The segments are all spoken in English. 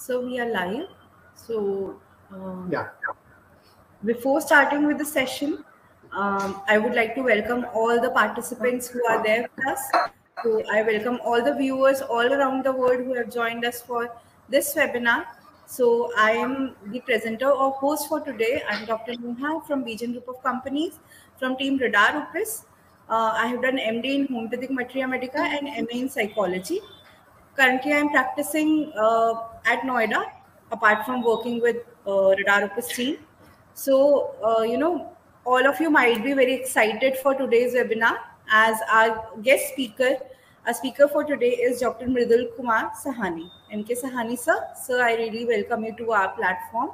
So we are live. So Yeah. before starting with the session, I would like to welcome all the participants who are there with us. So I welcome all the viewers all around the world who have joined us for this webinar. So I am the presenter or host for today. I'm Dr. Neha from Bijan Group of Companies from Team Radar Opus. I have done MD in Homeopathic Materia Medica and MA in Psychology. Currently, I'm practicing at Noida, apart from working with Radar Opus team. So, all of you might be very excited for today's webinar as our guest speaker. Our speaker for today is Dr. Mridul Kumar Sahani. MK Sahani, sir. Sir, I really welcome you to our platform.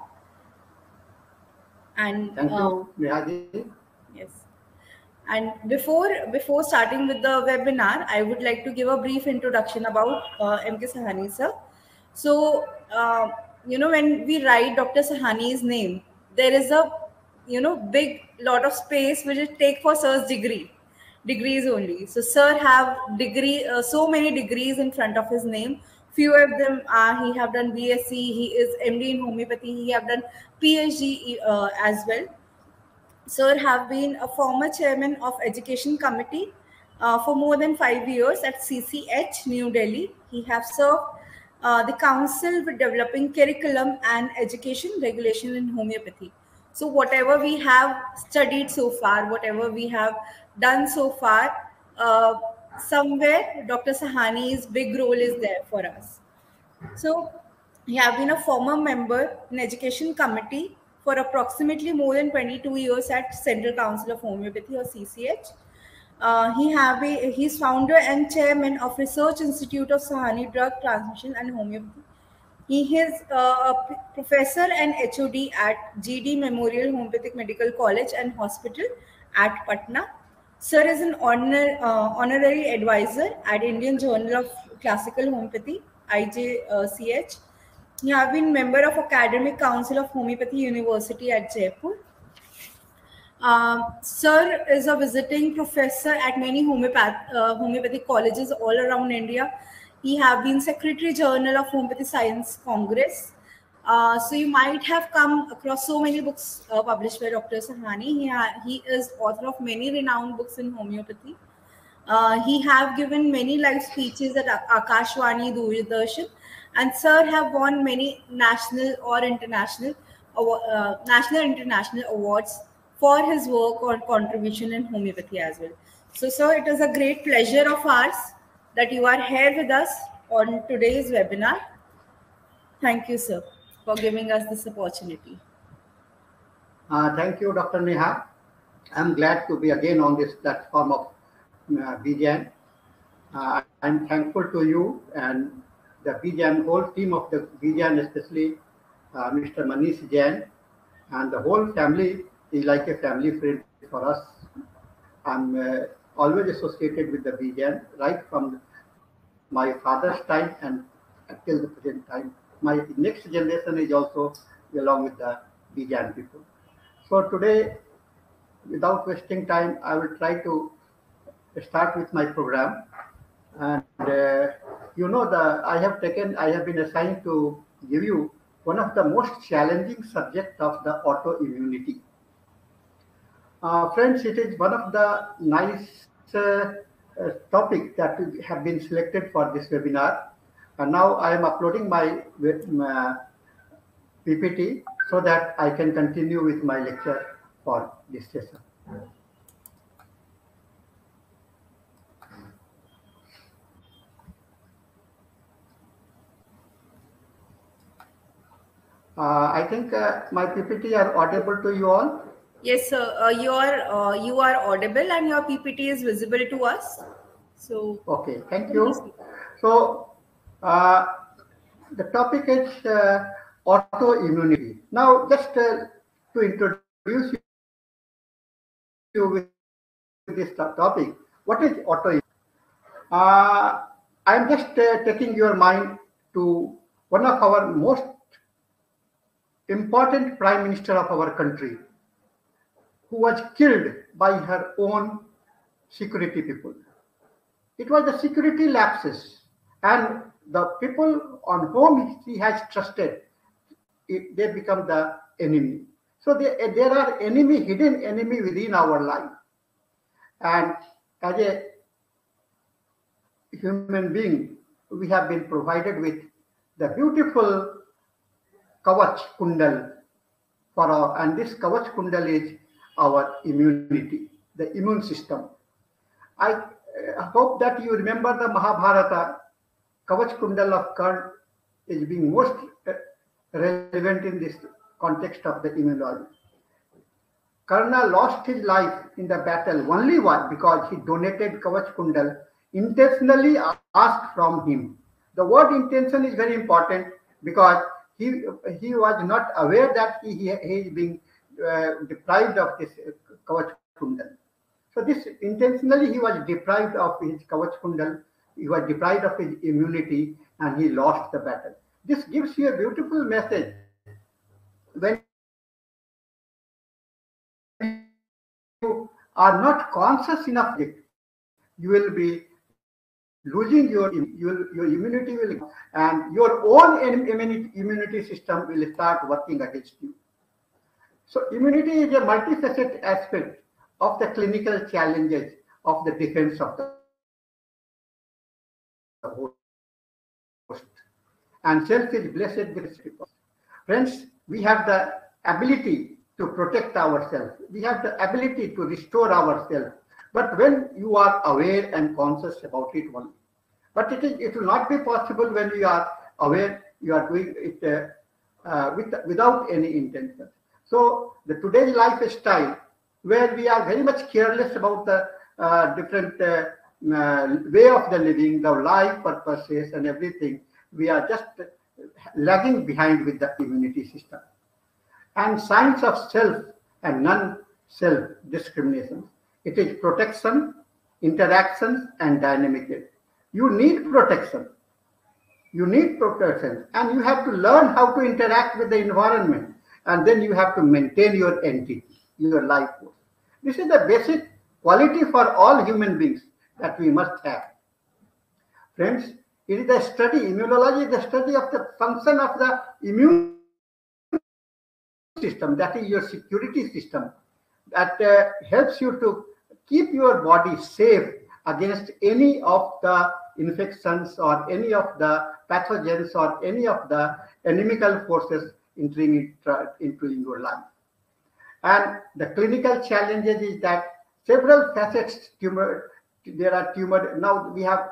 And Thank you, Nehaji. yes. And before starting with the webinar, I would like to give a brief introduction about MK Sahani sir. So when we write Dr. Sahani's name, there is a big lot of space which it take for sir's degrees only. So sir have so many degrees in front of his name. Few of them are he have done BSc, he is MD in homeopathy, he have done PhD as well. Sir have been a former chairman of Education Committee for more than 5 years at CCH, New Delhi. He have served the council with developing curriculum and education regulation in homeopathy. So whatever we have studied so far, whatever we have done so far, uh, somewhere Dr. Sahani's big role is there for us. So he have been a former member in Education Committee for approximately more than 22 years at Central Council of Homeopathy or CCH. He's founder and chairman of Research Institute of Sahani Drug Transmission and Homeopathy. He is a professor and HOD at GD Memorial Homeopathic Medical College and Hospital at Patna. Sir is an honorary advisor at Indian Journal of Classical Homeopathy, IJCH. He have been member of Academic Council of Homeopathy University at Jaipur. Sir is a visiting professor at many homeopathic colleges all around India. He have been Secretary Journal of Homeopathy Science Congress. So you might have come across so many books published by Dr. Sahani. He is author of many renowned books in homeopathy. He have given many live speeches at Akashwani, Doordarshan, and Sir have won many national or international awards for his work or contribution in homeopathy as well. So, sir, it is a great pleasure of ours that you are here with us on today's webinar. Thank you, sir, for giving us this opportunity. Thank you, Dr. Neha. I'm glad to be again on this platform of BJAN. I'm thankful to you and the BJAN, whole team of the BJAN, especially Mr. Manish Jain, and the whole family is like a family friend for us. I'm always associated with the BJAN right from my father's time and until the present time. My next generation is also along with the BJAN people. So today, without wasting time, I will try to start with my program. And I have been assigned to give you one of the most challenging subjects of the autoimmunity. Friends, it is one of the nice topics that have been selected for this webinar. And now I am uploading my PPT so that I can continue with my lecture for this session. I think my PPT are audible to you all. Yes, sir. You are audible and your PPT is visible to us. So okay, thank you. So the topic is autoimmunity. Now, just to introduce you with this topic, what is autoimmunity? I'm just taking your mind to one of our most important prime minister of our country, who was killed by her own security people. It was the security lapses, and the people on whom he has trusted, they become the enemy. So there are enemy, hidden enemy within our life. And as a human being, we have been provided with the beautiful kavach kundal for our, and this kavach kundal is our immunity, the immune system. I hope that you remember the Mahabharata. Kavach kundal of Karna is being most relevant in this context of the immunology. Karna lost his life in the battle only one because he donated Kavach Kundal, intentionally asked from him. The word intention is very important because he was not aware that he is being deprived of this Kavach Kundal. So this intentionally he was deprived of his Kavach Kundal, he was deprived of his immunity, and he lost the battle. This gives you a beautiful message. When you are not conscious enough, you will be losing your immunity will, and your own immunity system will start working against you. So immunity is a multifaceted aspect of the clinical challenges of the defense of the host. And self is blessed with people. Friends, we have the ability to protect ourselves. We have the ability to restore ourselves. But when you are aware and conscious about it only. But it will not be possible when you are aware, you are doing it without any intention. So the today's lifestyle, where we are very much careless about the different way of the living, the life purposes and everything, we are just lagging behind with the immunity system. And signs of self and non-self discrimination. It is protection, interactions, and dynamic. You need protection. You need protection, and you have to learn how to interact with the environment, and then you have to maintain your entity, your life force. This is the basic quality for all human beings that we must have. Friends, it is the study, immunology is the study of the function of the immune system, that is your security system, that helps you to keep your body safe against any of the infections or any of the pathogens or any of the inimical forces entering into your life. And the clinical challenges is that several facets there are tumor. Now we have,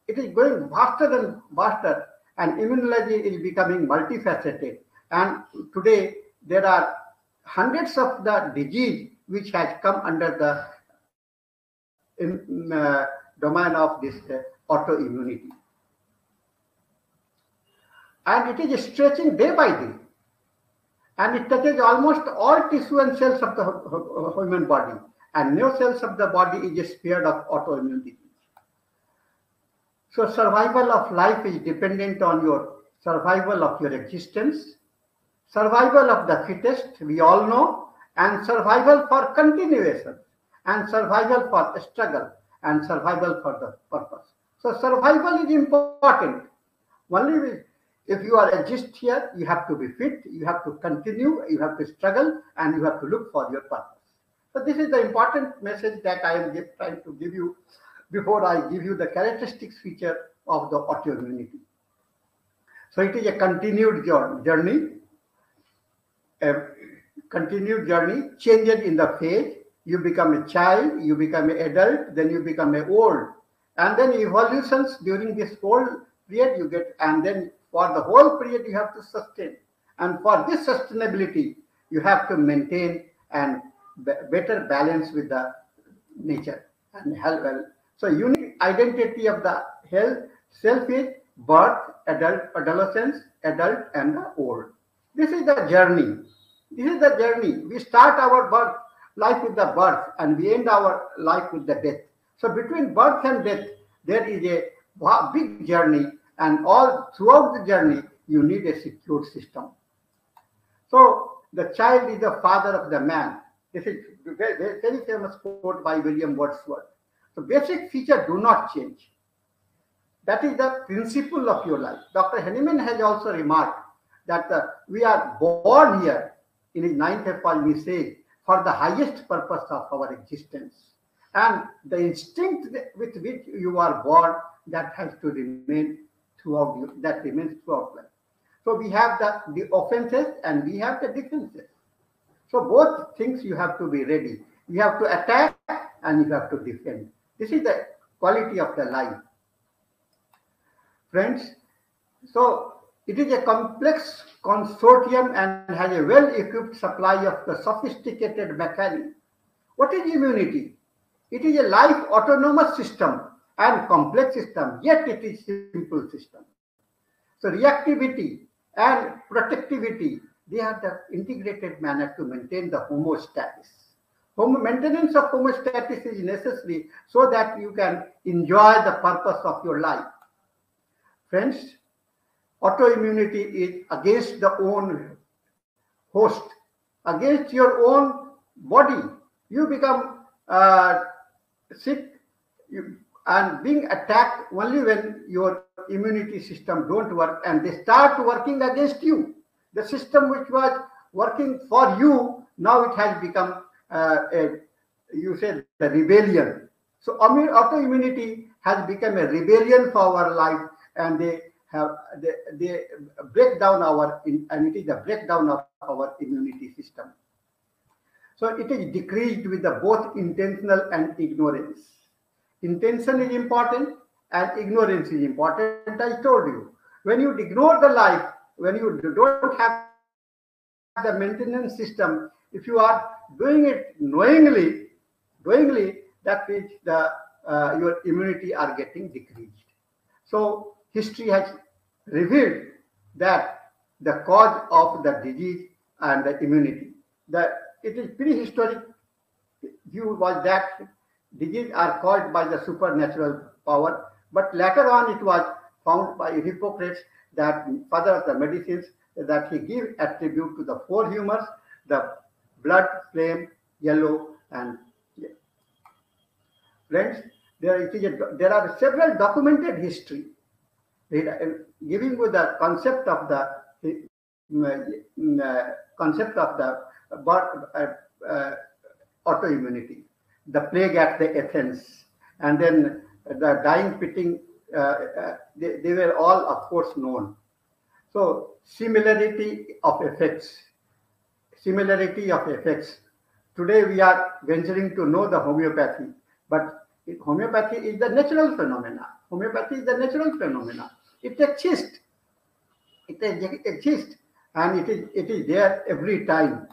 it is going faster and faster, and immunology is becoming multifaceted. And today there are hundreds of the disease which has come under the domain of this autoimmunity. And it is stretching day by day. And it touches almost all tissue and cells of the human body. And no cells of the body is spared of autoimmune disease. So survival of life is dependent on your survival of your existence, survival of the fittest, we all know, and survival for continuation, and survival for struggle, and survival for the purpose. So survival is important. Only if you are exist here, you have to be fit, you have to continue, you have to struggle, and you have to look for your purpose. So this is the important message that I am trying to give you before I give you the characteristics feature of the autoimmunity. So it is a continued journey, changes in the phase. You become a child, you become an adult, then you become an old, and then evolutions during this whole period you get, and then for the whole period you have to sustain. And for this sustainability, you have to maintain and better balance with the nature and health. Well, so unique identity of the health self is birth, adult, adolescence, adult, and the old. This is the journey. This is the journey. We start our life with the birth, and we end our life with the death. So between birth and death, there is a big journey, and all throughout the journey, you need a secure system. So the child is the father of the man. This is very famous quote by William Wordsworth. So basic features do not change. That is the principle of your life. Dr. Henneman has also remarked that we are born here in his ninth epoch, he says, for the highest purpose of our existence. And the instinct with which you are born, that has to remain throughout you, that remains throughout life. So we have the offenses and we have the defenses. So both things you have to be ready. You have to attack and you have to defend. This is the quality of the life. Friends, so it is a complex consortium and has a well-equipped supply of the sophisticated mechanism. What is immunity? It is a life autonomous system and complex system, yet it is simple system. So reactivity and protectivity, they are the integrated manner to maintain the homeostasis. Maintenance of homeostasis is necessary so that you can enjoy the purpose of your life. Friends, autoimmunity is against the own host, against your own body. You become sick and being attacked only when your immunity system don't work and they start working against you. The system which was working for you, now it has become you say the rebellion. So autoimmunity has become a rebellion for our life, and they break down our and it is the breakdown of our immunity system. So it is decreased with the both intentional and ignorance. Intention is important and ignorance is important. I told you, when you ignore the life, when you don't have the maintenance system, if you are doing it knowingly, that means your immunity are getting decreased. So history has revealed that the cause of the disease and the immunity. It is prehistoric view was that disease are caused by the supernatural power, but later on it was found by Hippocrates, that father of the medicines, that he gave attribute to the four humors: the blood, flame, yellow, and friends. There are several documented history giving you the concept of the autoimmunity, the plague at the Athens, and then the dying pitting. They were all, of course, known. So similarity of effects. Similarity of effects. Today we are venturing to know the homeopathy, but homeopathy is the natural phenomena. Homeopathy is the natural phenomena. It exists. It exists, and it is there every time.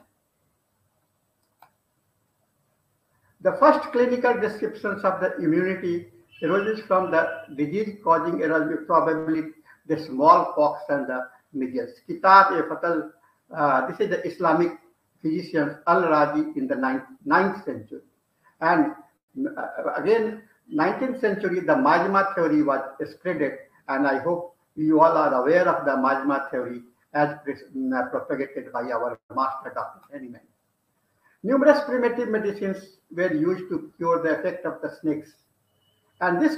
The first clinical descriptions of the immunity arises from the disease-causing aerosol, probably the smallpox and the measles. Kitab-e-Fatal, this is the Islamic physician Al-Razi in the 9th century. And again, 19th century, the Majma theory was spreaded, and I hope you all are aware of the Majma theory as propagated by our master, Dr. Henneman. Numerous primitive medicines were used to cure the effect of the snakes, and this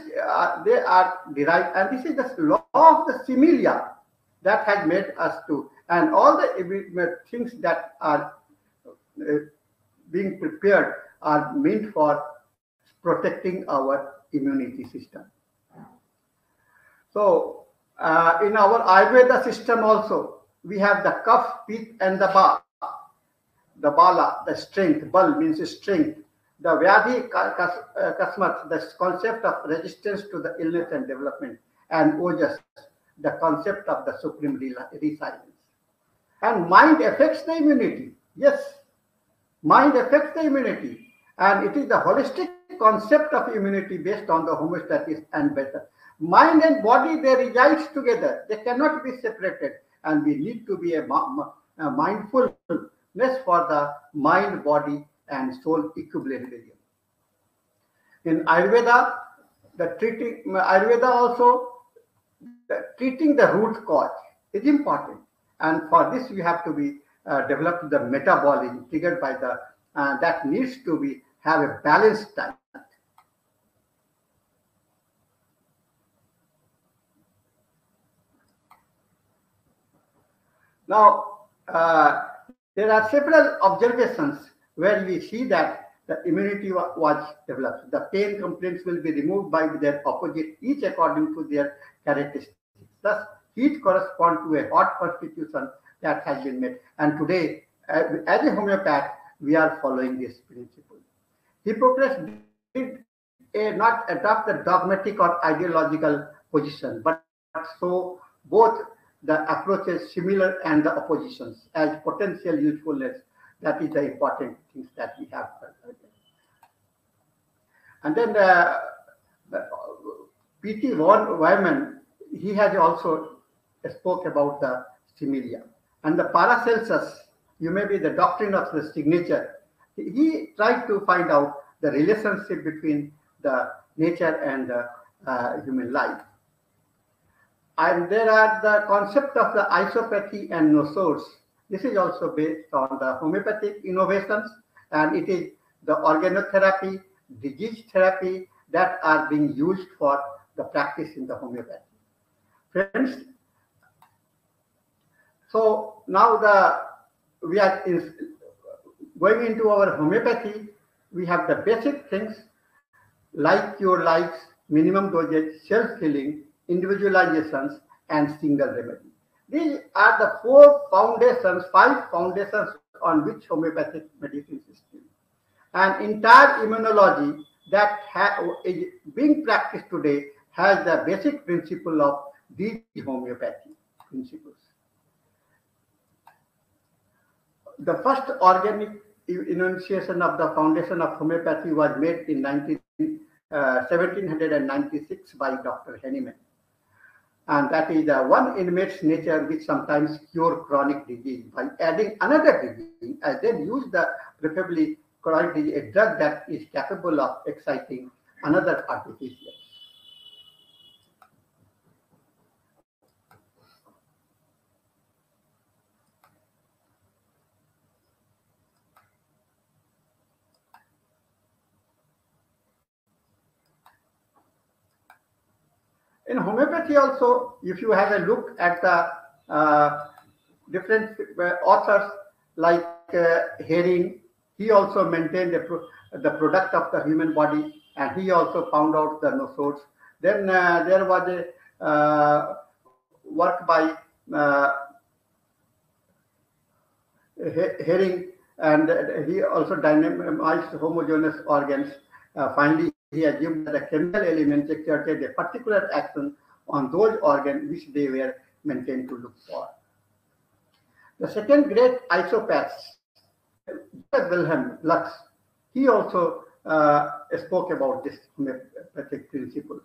they are derived. And this is the law of the similia that has made us to, and all the things that are being prepared are meant for protecting our immunity system. So, in our Ayurveda system also, we have the kaph, pith, and the ba. The bala, the strength, bal means strength. The vyadhi kasmat, the concept of resistance to the illness and development, and ojas, the concept of the supreme resilience. And mind affects the immunity. Yes, mind affects the immunity, and it is the holistic concept of immunity based on the homeostasis and better. Mind and body, they reside together. They cannot be separated, and we need to be a mindfulness for the mind, body, and soul equilibrium. In Ayurveda, Ayurveda also, treating the root cause is important, and for this you have to be develop the metabolism triggered by the that needs to be have a balanced diet. Now, there are several observations where we see that the immunity was developed. The pain complaints will be removed by their opposite, each according to their characteristics. Thus, each correspond to a hot constitution that has been made. And today, as a homeopath, we are following this principle. Hippocrates did not adopt a dogmatic or ideological position, but so both the approaches similar and the oppositions as potential usefulness. That is the important things that we have. And then P.T. von Wyman, he has also spoke about the similia. And the Paracelsus, you may be the doctrine of the signature. He tried to find out the relationship between the nature and the human life. And there are the concept of the isopathy and nosors. This is also based on the homeopathic innovations, and it is the organotherapy, disease therapy that are being used for the practice in the homeopathy. Friends, so now we are going into our homeopathy. We have the basic things like cure likes, minimum dosage, self-healing, individualizations, and single remedy. These are the five foundations on which homeopathic medicine is built. And entire immunology that is being practiced today has the basic principle of these homeopathy principles. The first organic enunciation of the foundation of homeopathy was made in 1796 by Dr. Henneman. And that is one inmate's nature which sometimes cure chronic disease by adding another disease, and then use the preferably chronic disease, a drug that is capable of exciting another artificial. In homeopathy also, if you have a look at the different authors like Herring, he also maintained the product of the human body, and he also found out the nosors. Then there was a work by Herring, and he also dynamized homogeneous organs. Finally, he assumed that the chemical elements exerted a particular action on those organs which they were maintained to look for. The second great isopath, Wilhelm Lux, he also spoke about this homeopathic principles.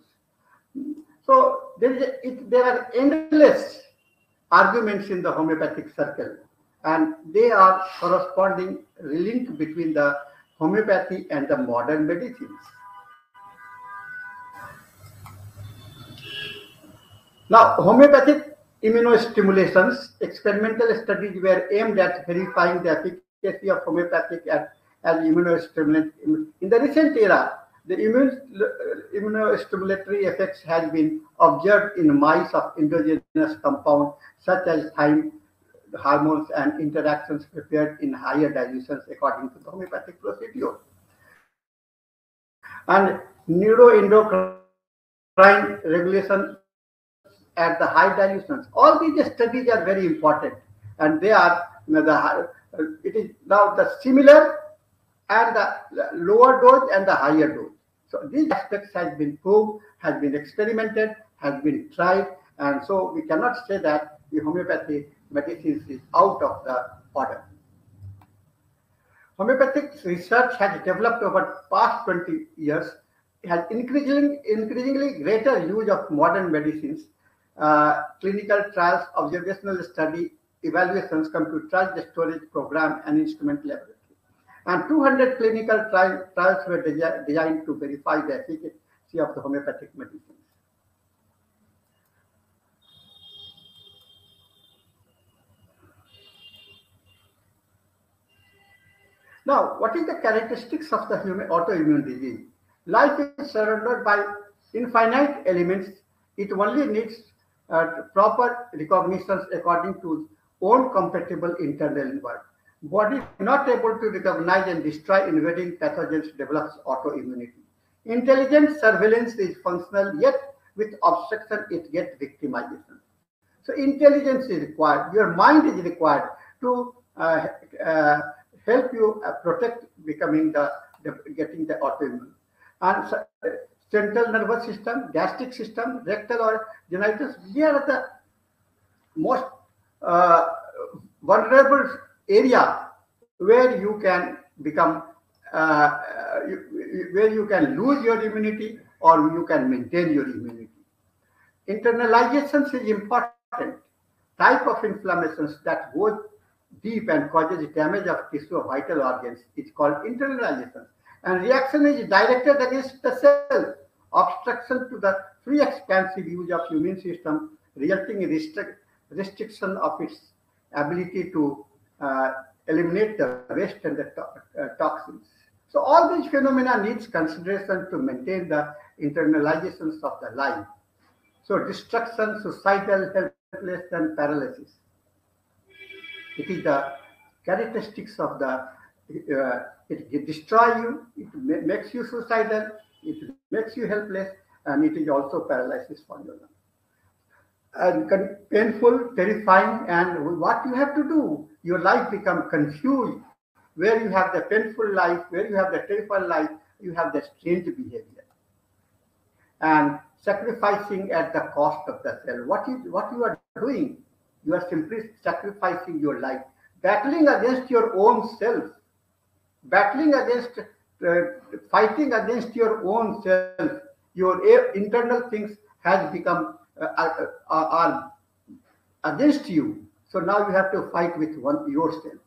So there are endless arguments in the homeopathic circle, and they are corresponding link between the homeopathy and the modern medicines. Now, homeopathic immunostimulations, experimental studies were aimed at verifying the efficacy of homeopathic as immunostimulant. In the recent era, the immunostimulatory effects has been observed in mice of endogenous compounds such as thyme, hormones, and interactions prepared in higher dilutions according to the homeopathic procedure. And neuroendocrine regulation at the high dilutions. All these studies are very important, and they are it is now the similar and the lower dose and the higher dose. So these aspects has been proved, has been experimented, has been tried, and so we cannot say that the homeopathy medicine is out of the order. Homeopathic research has developed over past 20 years. It has increasingly greater use of modern medicines, clinical trials, observational study, evaluations, computerized storage program, and instrument laboratory. And 200 clinical trials were designed to verify the efficacy of the homeopathic medicines. Now, what is the characteristics of the human autoimmune disease? Life is surrounded by infinite elements. It only needs proper recognitions according to own compatible internal environment. Body not able to recognize and destroy invading pathogens develops autoimmunity. Intelligent surveillance is functional, yet with obstruction it gets victimization. So intelligence is required. Your mind is required to help you protect becoming the getting the autoimmune. And central nervous system, gastric system, rectal or genitals, they are the most uh, vulnerable area where you can become where you can lose your immunity or you can maintain your immunity. Internalizations is important. Type of inflammations that goes deep and causes damage of tissue of vital organs is called internalization. And reaction is directed against the cell. Obstruction to the free expansive use of immune system resulting in restriction of its ability to uh, eliminate the waste and the toxins. So all these phenomena needs consideration to maintain the internalizations of the life. So destruction, suicidal, helpless, and paralysis. It is the characteristics of the it destroy you, it makes you suicidal, it makes you helpless, and it is also paralysis for your life. And painful, terrifying, and what you have to do, your life become confused. Where you have the painful life, where you have the terrifying life, you have the strange behavior and sacrificing at the cost of the self. What you are doing? You are simply sacrificing your life, battling against your own self, battling against, fighting against your own self. Your internal things has become are against you. So now you have to fight with one yourself.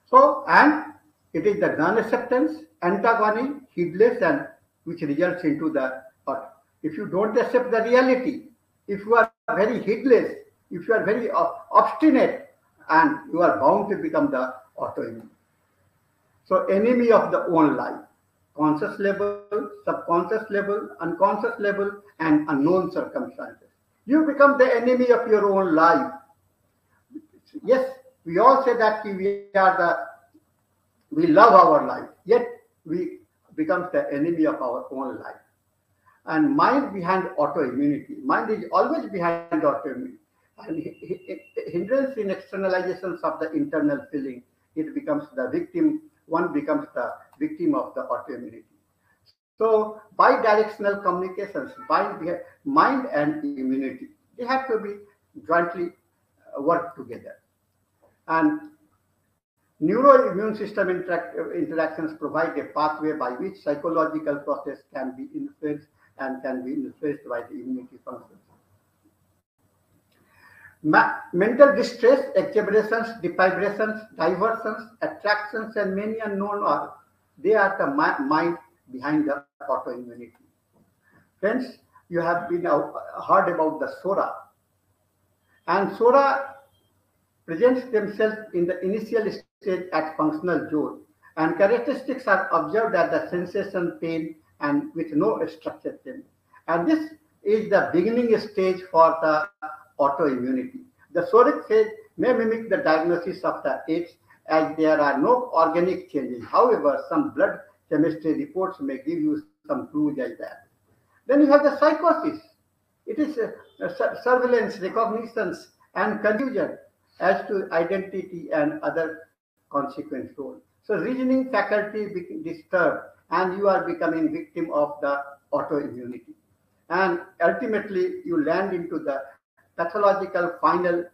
So and it is the non-acceptance, antagony, heedless, and which results into the or if you don't accept the reality, if you are very heedless, if you are very obstinate, and you are bound to become the autoimmune. So enemy of the own life, conscious level, subconscious level, unconscious level, and unknown circumstances. You become the enemy of your own life. Yes, we all say that we love our life, yet we becomes the enemy of our own life. And mind behind autoimmunity. Mind is always behind autoimmunity. And hindrance in externalizations of the internal feeling, it becomes the victim, one becomes the victim of the autoimmunity. So bidirectional communications, mind and immunity, they have to be jointly work together. And neuroimmune system interactions provide a pathway by which psychological process can be influenced and can be influenced by the immunity functions. Mental distress, exaggerations, deprivations, diversions, attractions, and many unknown are they are the mind behind the autoimmunity. Friends, you have been heard about the Sora, and Sora presents themselves in the initial stage at functional zone, and characteristics are observed at the sensation, pain, and with no structure change. And this is the beginning stage for the autoimmunity. The soric phase may mimic the diagnosis of the AIDS as there are no organic changes. However, some blood chemistry reports may give you some clues like that. Then you have the psychosis. It is surveillance, recognitions, and confusion as to identity and other consequence role. So reasoning faculty become disturbed and you are becoming victim of the autoimmunity. And ultimately you land into the pathological finally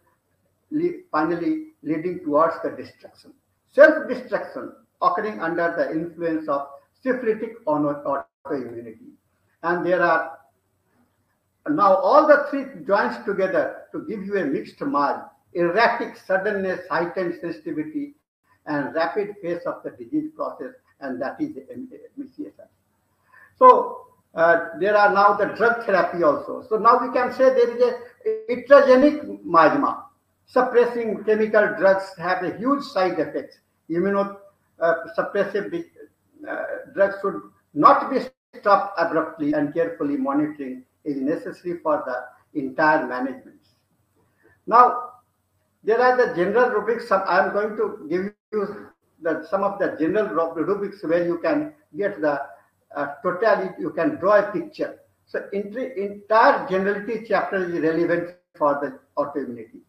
leading towards the destruction. Self-destruction occurring under the influence of syphilitic autoimmunity. And there are now all the three joins together to give you a mixed mark, erratic suddenness, heightened sensitivity, and rapid pace of the disease process, and that is the initiation. So there are now the drug therapy also. So now we can say there is a iatrogenic miasma. Suppressing chemical drugs have a huge side effects. Immunosuppressive drugs should not be stopped abruptly, and carefully monitoring is necessary for the entire management. Now, There are the general rubrics. I am going to give you some of the general rubrics where you can get the totality, you can draw a picture. So entire generality chapter is relevant for the autoimmunity.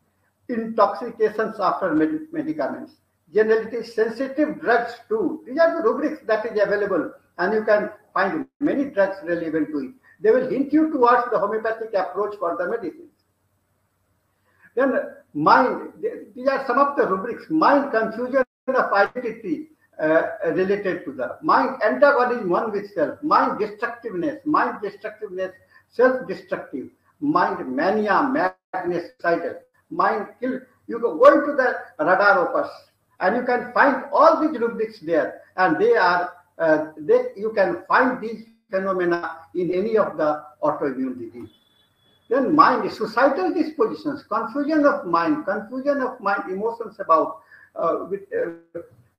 Intoxications after medicaments, generality, sensitive drugs too. These are the rubrics that is available, and you can find many drugs relevant to it. They will hint you towards the homeopathic approach for the medicines. Then mind, these are some of the rubrics. Mind, confusion of identity related to the mind, antagonism one with self, mind destructiveness, self-destructive, mind mania, madness, suicidal, mind kill. You go into the radar opus, and you can find all these rubrics there, and they are you can find these phenomena in any of the autoimmune disease. Then mind, suicidal dispositions, confusion of mind, emotions about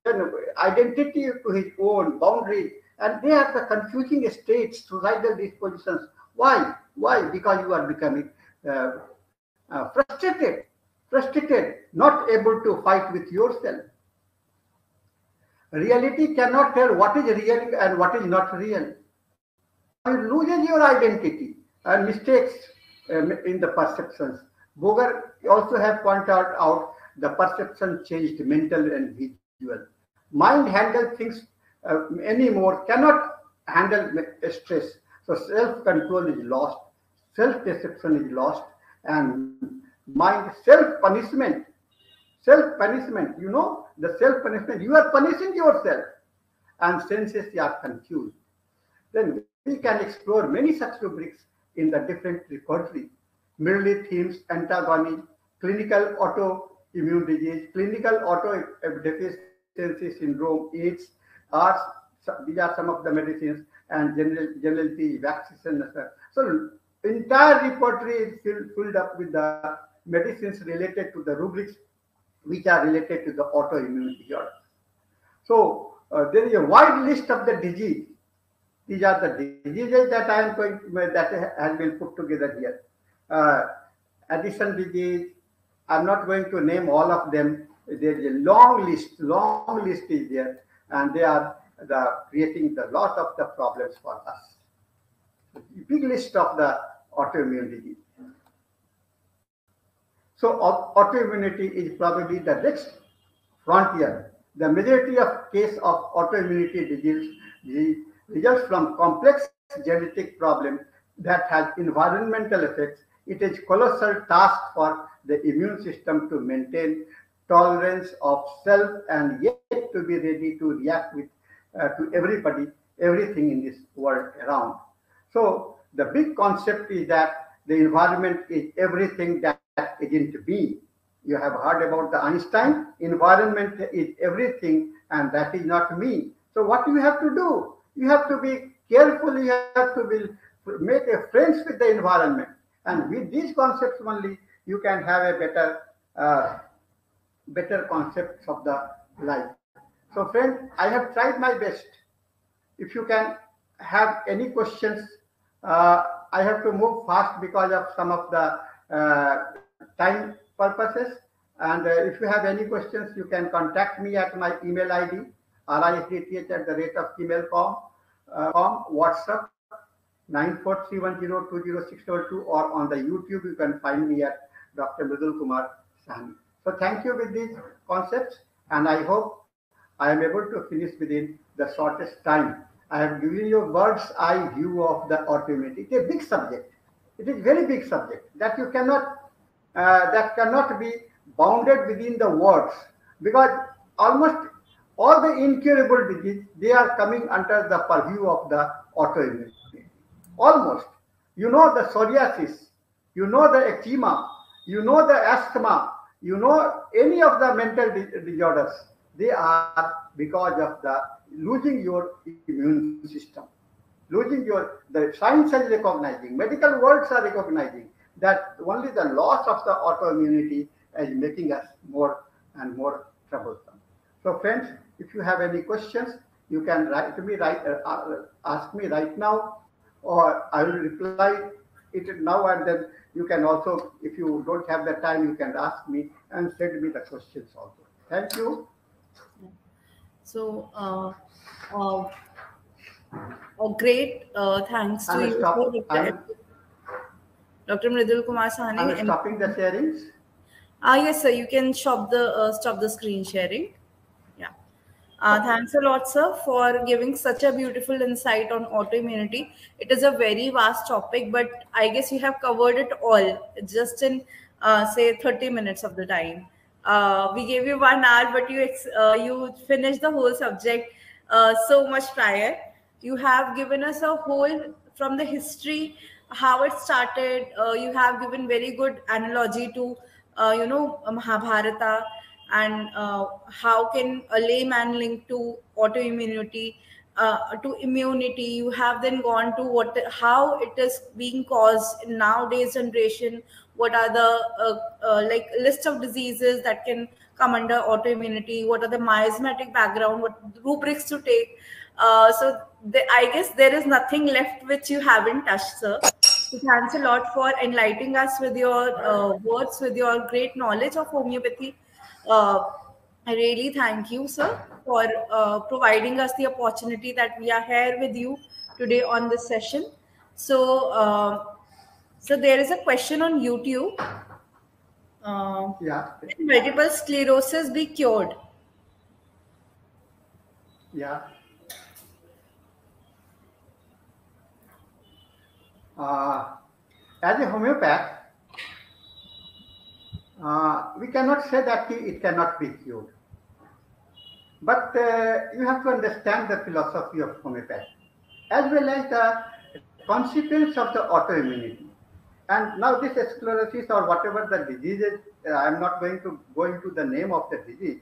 then identity to his own boundaries, and they are the confusing states, suicidal dispositions. Why? Why? Because you are becoming uh, frustrated, not able to fight with yourself. Reality cannot tell what is real and what is not real. Now you loses your identity and mistakes in the perceptions. Boger also have pointed out the perception changed mental and visual. Mind handle things anymore, cannot handle stress. So self-control is lost, self-deception is lost, and mind self-punishment. Self-punishment, the self-punishment, you are punishing yourself, and senses are confused. Then we can explore many such rubrics in the different repertory. Merely themes, antagony, clinical autoimmune disease, clinical autodeficiency syndrome, AIDS, are these are some of the medicines, and generality, vaccination. So entire repertory is filled up with the medicines related to the rubrics which are related to the autoimmune disorder. So there is a wide list of the disease. These are the diseases that I am going to, that has been put together here. Uh, Addiction disease. I'm not going to name all of them. There is a long list is there, and they are creating the lot of the problems for us. Big list of the autoimmune disease. So autoimmunity is probably the next frontier. The majority of case of autoimmunity disease results from complex genetic problem that has environmental effects. It is colossal task for the immune system to maintain tolerance of self and yet to be ready to react with to everybody, everything in this world around. So the big concept is that the environment is everything that isn't me. You have heard about the Einstein, environment is everything and that is not me. So what you have to do? You have to be careful, you have to be make a friends with the environment. And with these concepts only, you can have a better concepts of the life. So friend, I have tried my best. If you can have any questions, I have to move fast because of some of the time purposes. And if you have any questions, you can contact me at my email ID, risdth@gmail.com, WhatsApp 9431020622, or on the YouTube, you can find me at Dr. Mridul Kumar Sahani. So thank you with these concepts, and I hope I am able to finish within the shortest time. I have given you a bird's eye view of the autoimmunity. It's a big subject. It is very big subject that you cannot be bounded within the words, because almost all the incurable disease, they are coming under the purview of the autoimmunity. Almost. You know the psoriasis, you know the eczema, you know the asthma, you know any of the mental disorders. They are because of the losing your immune system, losing the science is recognizing, medical worlds are recognizing that only the loss of the autoimmunity is making us more and more troublesome. So friends, if you have any questions, you can write to me, ask me right now, or I will reply it now and then. You can also, if you don't have the time, you can ask me and send me the questions also. Thank you. So, uh, a great thanks to I'm you, sir, stop. Dr. Mridul Kumar Sahani. I'm stopping the sharings. Yes, sir. You can stop the screen sharing. Yeah. Okay. Thanks a lot, sir, for giving such a beautiful insight on autoimmunity. It is a very vast topic, but I guess you have covered it all just in, say, 30 minutes of the time. We gave you 1 hour, but you finished the whole subject so much prior. You have given us a whole from the history, how it started. You have given very good analogy to, Mahabharata, and how can a layman link to autoimmunity, to immunity. You have then gone to how it is being caused in nowadays generation. What are the like list of diseases that can come under autoimmunity? What are the miasmatic background? What rubrics to take? I guess there is nothing left which you haven't touched, sir. So thanks a lot for enlightening us with your words, with your great knowledge of homeopathy. Uh, I really thank you, sir, for providing us the opportunity that we are here with you today on this session. So, so there is a question on YouTube. Yeah. Can multiple sclerosis be cured? Yeah. Uh, as a homeopath, we cannot say that it cannot be cured. But you have to understand the philosophy of homeopathy as well as the consequence of the autoimmunity. And now this sclerosis or whatever the disease is, I'm not going to go into the name of the disease,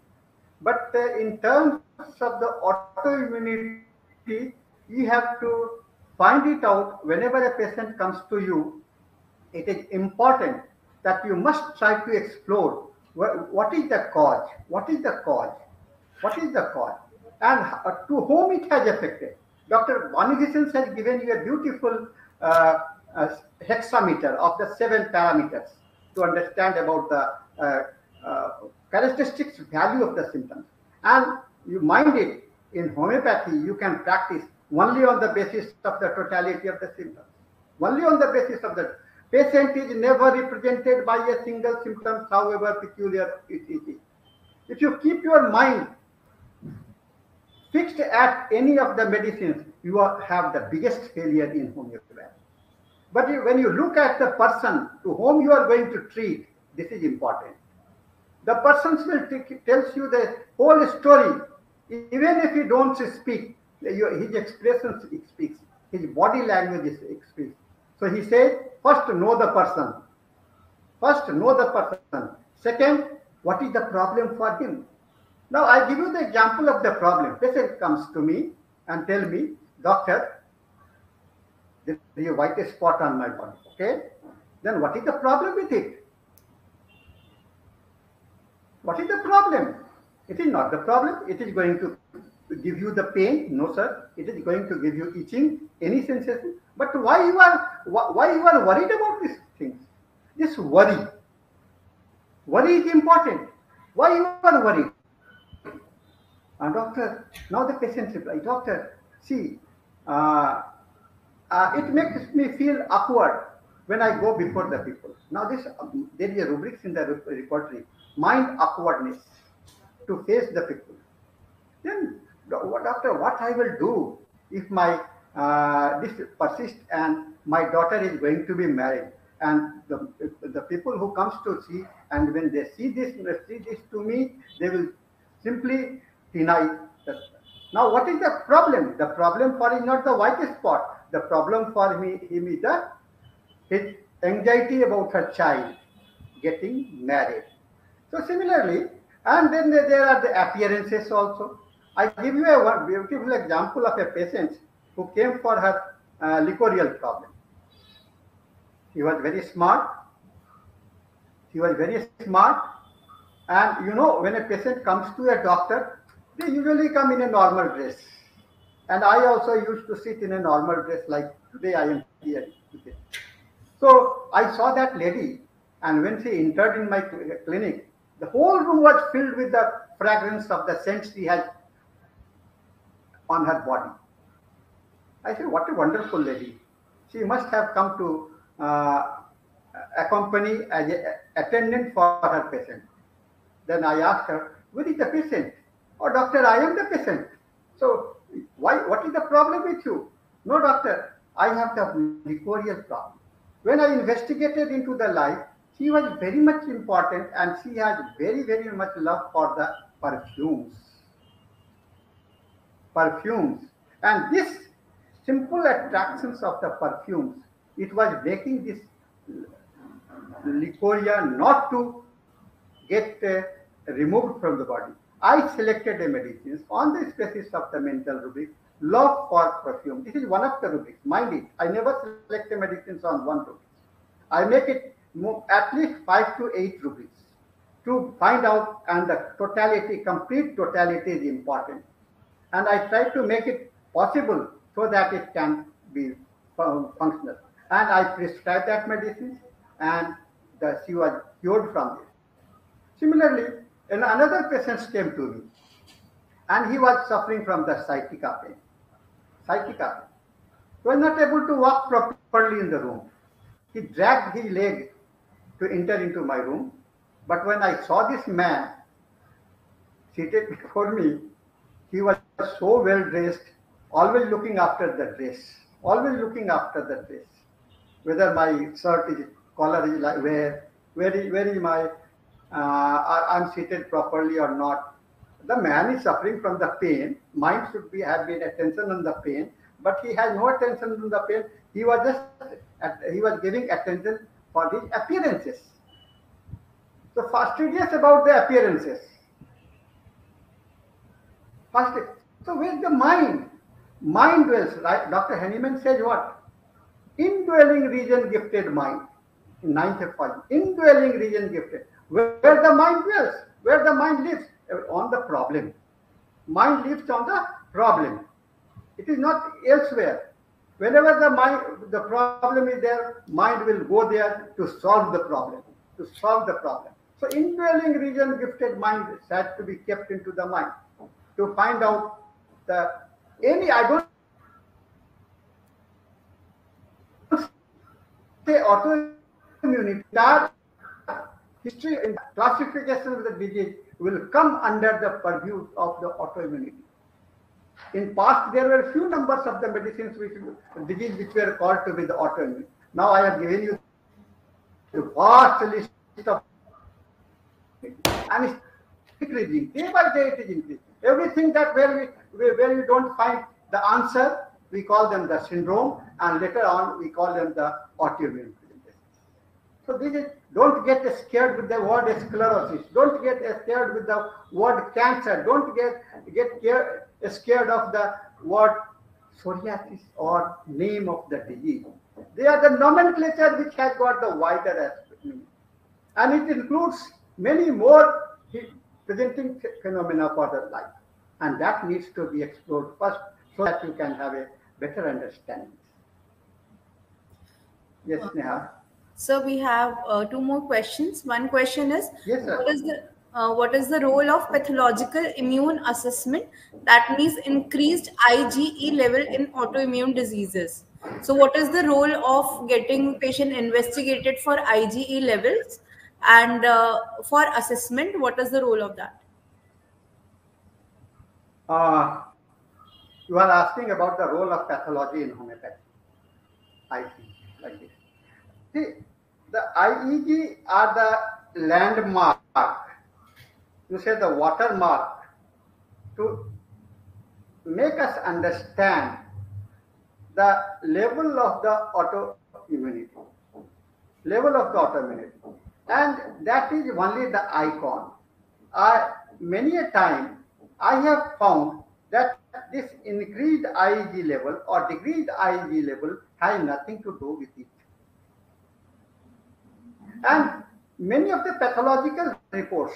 but in terms of the autoimmunity, you have to find it out whenever a patient comes to you. It is important that you must try to explore what is the cause, what is the cause, and to whom it has affected. Dr. Bonifacius has given you a beautiful uh, uh, hexameter of the 7 parameters to understand about the uh, characteristics value of the symptoms. And you mind it, in homeopathy, you can practice only on the basis of the totality of the symptoms. Only on the basis of that. Patient is never represented by a single symptom, however peculiar it is. If you keep your mind fixed at any of the medicines, you have the biggest failure in homeopathy. But when you look at the person to whom you are going to treat, this is important. The person will tells you the whole story, even if he don't speak. His expressions speaks, his body language speaks. So he said, first know the person. First know the person. Second, what is the problem for him? Now I give you the example of the problem. Patient comes to me and tell me, doctor, there is a white spot on my body. Okay, then what is the problem with it? What is the problem? It is not the problem. It is going to give you the pain. No, sir. It is going to give you itching, any sensation. But why you are worried about these things? This worry is important. Why you are worried? Doctor, now the patient reply, doctor, see, uh, it makes me feel awkward when I go before the people. Now there is a rubrics in the repertory, mind awkwardness to face the people. Then, doctor, what I will do if my this persists and my daughter is going to be married, and the people who comes to see, and when they see this to me, they will simply deny that. Now, what is the problem? The problem for is not the white spot. The problem for him is his anxiety about her child getting married. So similarly, and then there are the appearances also. I give you a one beautiful example of a patient who came for her liquorial problem. He was very smart. He was very smart. And you know, when a patient comes to a doctor, they usually come in a normal dress. And I also used to sit in a normal dress like today I am here today. So I saw that lady, and when she entered in my clinic, the whole room was filled with the fragrance of the scent she has on her body. I said, what a wonderful lady. She must have come to accompany as an attendant for her patient. Then I asked her, where is the patient? Oh, doctor, I am the patient. So, what is the problem with you? No, doctor, I have the liquorial problem. When I investigated into the life, she was very much important and she has very, very much love for the perfumes. Perfumes. And this simple attractions of the perfumes, it was making this licoria not to get removed from the body. I selected a medicines on the basis of the mental rubric, love for perfume. This is one of the rubrics. Mind it, I never select the medicines on one rubric. I make it at least 5 to 8 rubrics to find out, and the totality, complete totality is important. And I try to make it possible so that it can be functional. And I prescribed that medicine, and she was cured from this. Similarly, another patient came to me, and he was suffering from the sciatica pain. Sciatica pain. He was not able to walk properly in the room. He dragged his leg to enter into my room. But when I saw this man seated before me, he was so well dressed, always looking after the dress, always looking after the dress. Whether my shirt is collar is like where is my I'm seated properly or not. The man is suffering from the pain. Mind should be have been attention on the pain, but he has no attention on the pain. He was just he was giving attention for the appearances. So fastidious about the appearances. First, so where's the mind? Mind dwells, right? Dr. Henneman says what? Indwelling region gifted mind. In ninth point, indwelling region gifted. Where the mind dwells, where the mind lives, on the problem. Mind lives on the problem. It is not elsewhere. Whenever the problem is there, mind will go there to solve the problem. To solve the problem. So indwelling region gifted mind has to be kept into the mind to find out the any. I don't say autoimmunity. That history and classification of the disease will come under the purview of the autoimmunity. In past, there were few numbers of the medicines which disease which were called to be the autoimmune. Now I have given you the vast list of and it's increasing. Day by day it is increasing. Everything that where you don't find the answer, we call them the syndrome, and later on we call them the autoimmune presentations. So this is, don't get scared with the word sclerosis. Don't get scared with the word cancer. Don't get scared of the word psoriasis or name of the disease. They are the nomenclature which has got the wider aspect meaning. And it includes many more presenting phenomena for the life. And that needs to be explored first so that you can have a better understanding. Yes, Neha. So we have two more questions. One question is, Yes, sir. what is the role of pathological immune assessment? That means increased IgE level in autoimmune diseases. So what is the role of getting patient investigated for IgE levels, and for assessment, what is the role of that? Uh, you are asking about the role of pathology in homeopathy. I think like this. See, the IEG are the landmark. You say the watermark to make us understand the level of the autoimmunity. Level of the autoimmunity. And that is only the icon. Many a time I have found that this increased IgG level or decreased IgG level has nothing to do with it. And many of the pathological reports,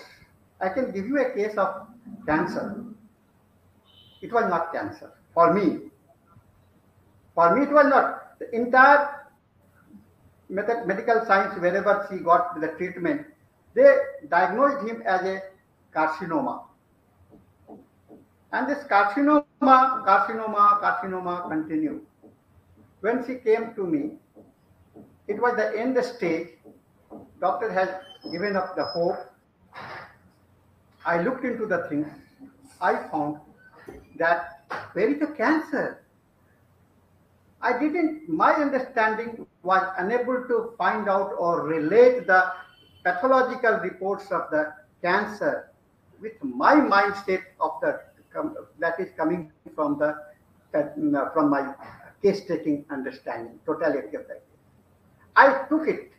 I can give you a case of cancer. It was not cancer for me. For me, it was not. The entire medical science, wherever she got the treatment, they diagnosed him as a carcinoma. And this carcinoma continued. When she came to me, it was the end stage. Doctor has given up the hope. I looked into the things. I found that where is the cancer? I didn't, my understanding was unable to find out or relate the pathological reports of the cancer with my mindset of the that is coming from the from my case taking understanding, totality of the case. I took it,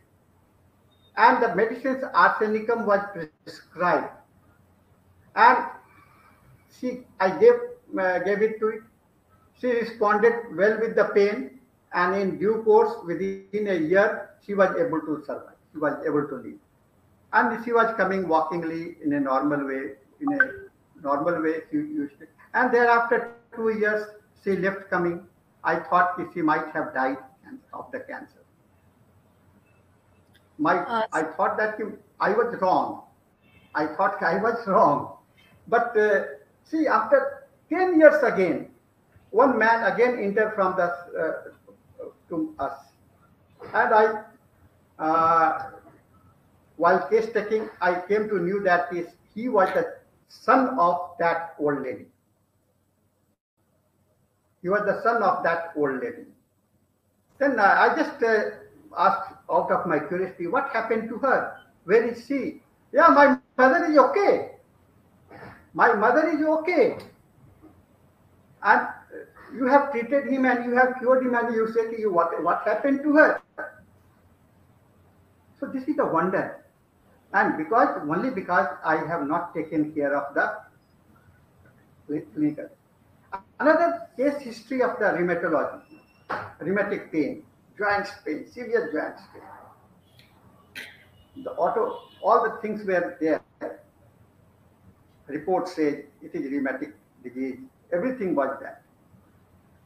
and the medicines arsenicum was prescribed, and I gave it to it. She responded well with the pain, and in due course, within a year, she was able to survive. She was able to live, and she was coming walkingly in a normal way. In a normal way, she used it. And thereafter 2 years, she left coming. I thought she might have died of the cancer. Uh, I thought that I was wrong. I thought I was wrong. But see, after 10 years again, one man again entered from the to us, and uh, while case taking, I came to know that he was the son of that old lady. He was the son of that old lady. Then I just asked out of my curiosity, what happened to her? Where is she? Yeah, my mother is okay. My mother is okay. And you have treated him and you have cured him, and you say to you, what happened to her? So this is a wonder. And only because I have not taken care of the clinical. Another case history of the rheumatology, rheumatic pain, joints pain, severe joints pain. All the things were there. Report said it is rheumatic disease. Everything was there.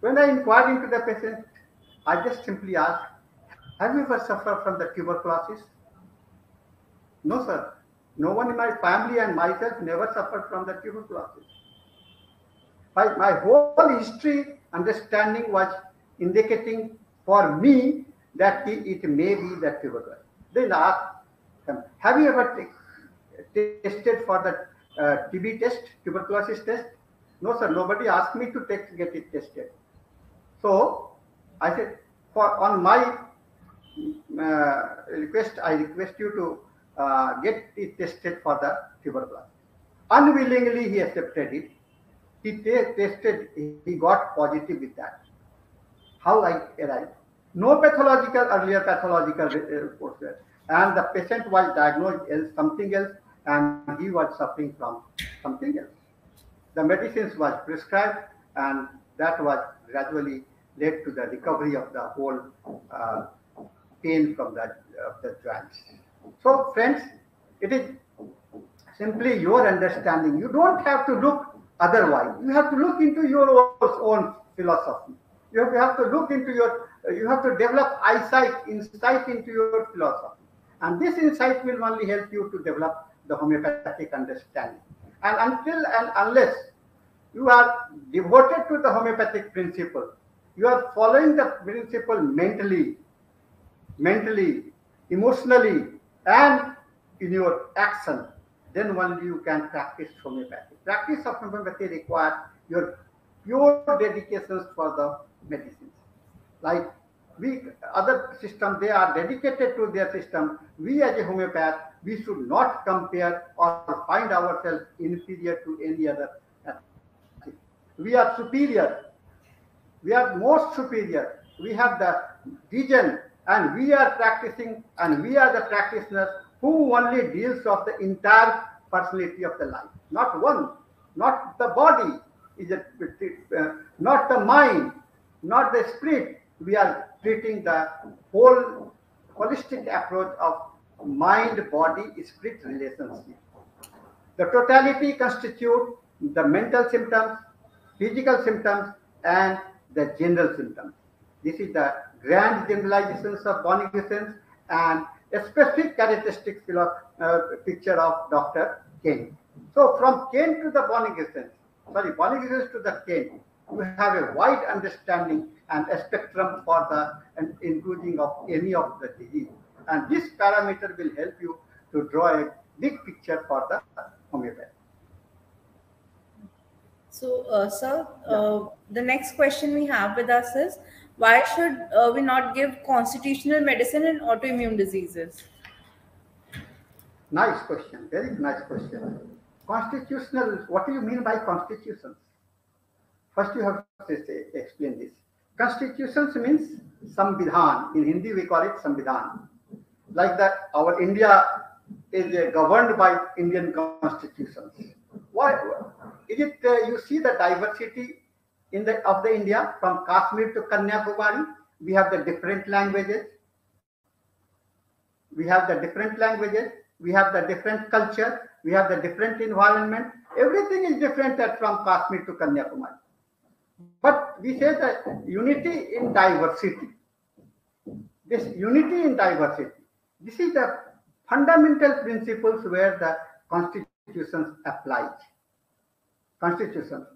When I inquired into the patient, I just simply asked, have you ever suffered from the tuberculosis? No, sir. No one in my family and myself never suffered from the tuberculosis. My whole history understanding was indicating for me that it may be the tuberculosis. Then I asked them, have you ever tested for the TB test, tuberculosis test? No, sir. Nobody asked me to get it tested. So I said, on my request, I request you to get it tested for the tuberculosis. Unwillingly, he accepted it. He tested, he got positive with that. How I arrived? No earlier pathological reports were. And the patient was diagnosed as something else, and he was suffering from something else. The medicines was prescribed, and that was gradually led to the recovery of the whole pain from the joints. So, friends, it is simply your understanding. You don't have to look otherwise. You have to look into your own philosophy. You have to look into you have to develop insight into your philosophy. And this insight will only help you to develop the homeopathic understanding. And until and unless you are devoted to the homeopathic principle, you are following the principle mentally, emotionally, and in your action, then only you can practice homeopathy. Practice of homeopathy requires your pure dedications for the medicines. Like other system, they are dedicated to their system. We as a homeopath, we should not compare or find ourselves inferior to any other pathology. We are superior. We are most superior. We have the vision, and we are practicing, and we are the practitioners who only deals of the entire personality of the life, not one, not the body, not the mind, not the spirit. We are treating the whole holistic approach of mind-body spirit relationship. The totality constitute the mental symptoms, physical symptoms, and the general symptoms. This is the grand generalizations of bonic essence, and a specific characteristic picture of Dr. Kane. So from Kane to the bonic essence, sorry, bonic essence to the Kane, you have a wide understanding and a spectrum for the including of any of the disease. And this parameter will help you to draw a big picture for the homeopathy. So, sir, Yeah, the next question we have with us is, why should we not give constitutional medicine in autoimmune diseases? nice question. Very nice question. Constitutional, what do you mean by constitutions? First, you have to explain this. Constitutions means Samvidhan. In Hindi, we call it Samvidhan. Like that, our India is governed by Indian constitutions. Why is it? You see the diversity in the of the India from Kashmir to Kanyakumari. We have the different languages. We have the different languages. We have the different culture. We have the different environment. Everything is different from Kashmir to Kanyakumari. But we say that unity in diversity. This unity in diversity. This is the fundamental principles where the constitutions apply. Constitutions.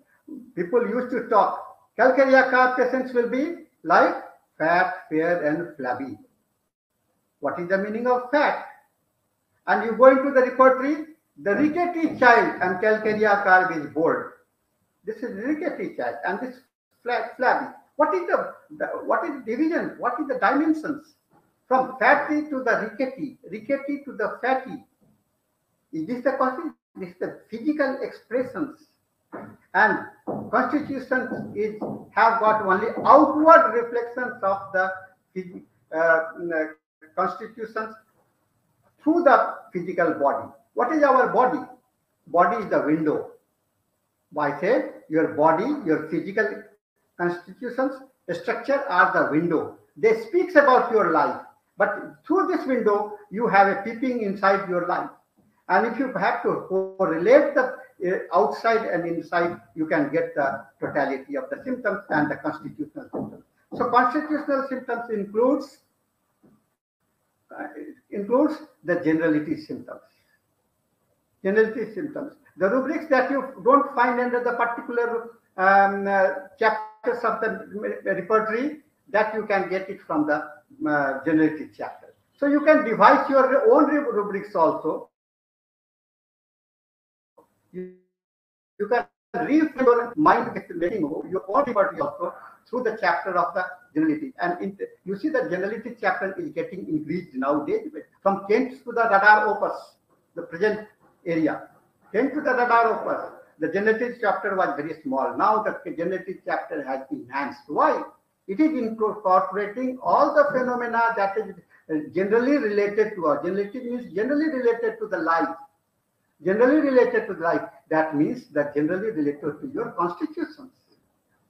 People used to talk. Calcarea car patients will be like fat, fair, and flabby. What is the meaning of fat? And you go into the repertory, the rickety child and Calcarea car is bold. This is rickety child and this flat, flabby. What is what is division? What is the dimensions? From fatty to the rickety, rickety to the fatty. Is this the constitution? This is the physical expressions. And constitutions is have got only outward reflections of the constitutions through the physical body. What is our body? Body is the window. By say your body, your physical constitutions, structure are the window. They speaks about your life. But through this window, you have a peeping inside your life. And if you have to correlate the outside and inside, you can get the totality of the symptoms and the constitutional symptoms. So constitutional symptoms includes the generality symptoms. Generality symptoms. The rubrics that you don't find under the particular chapters of the repertory, that you can get it from the generality chapter. So you can devise your own rubrics also. You can reframe your mind letting your own repertory also through the chapter of the generality. And you see the generality chapter is getting increased nowadays from Kent to the radar opus, the present area. Kent to the radar opus. The generality chapter was very small. Now the generality chapter has enhanced. Why? It is incorporating all the phenomena that is generally related to us. Generality means generally related to the life. Generally related to life. That means that generally related to your constitutions,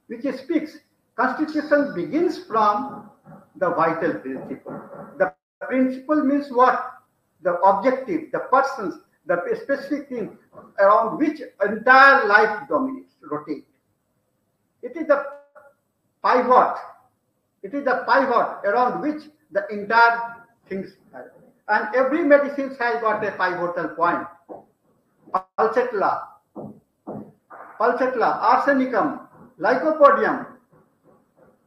which speaks. Constitution begins from the vital principle. The principle means what? The objective, the persons, the specific thing around which entire life dominates, rotates. It is the pivot. It is the pivot around which the entire things are. And every medicine has got a pivotal point. Pulsatilla, arsenicum, lycopodium.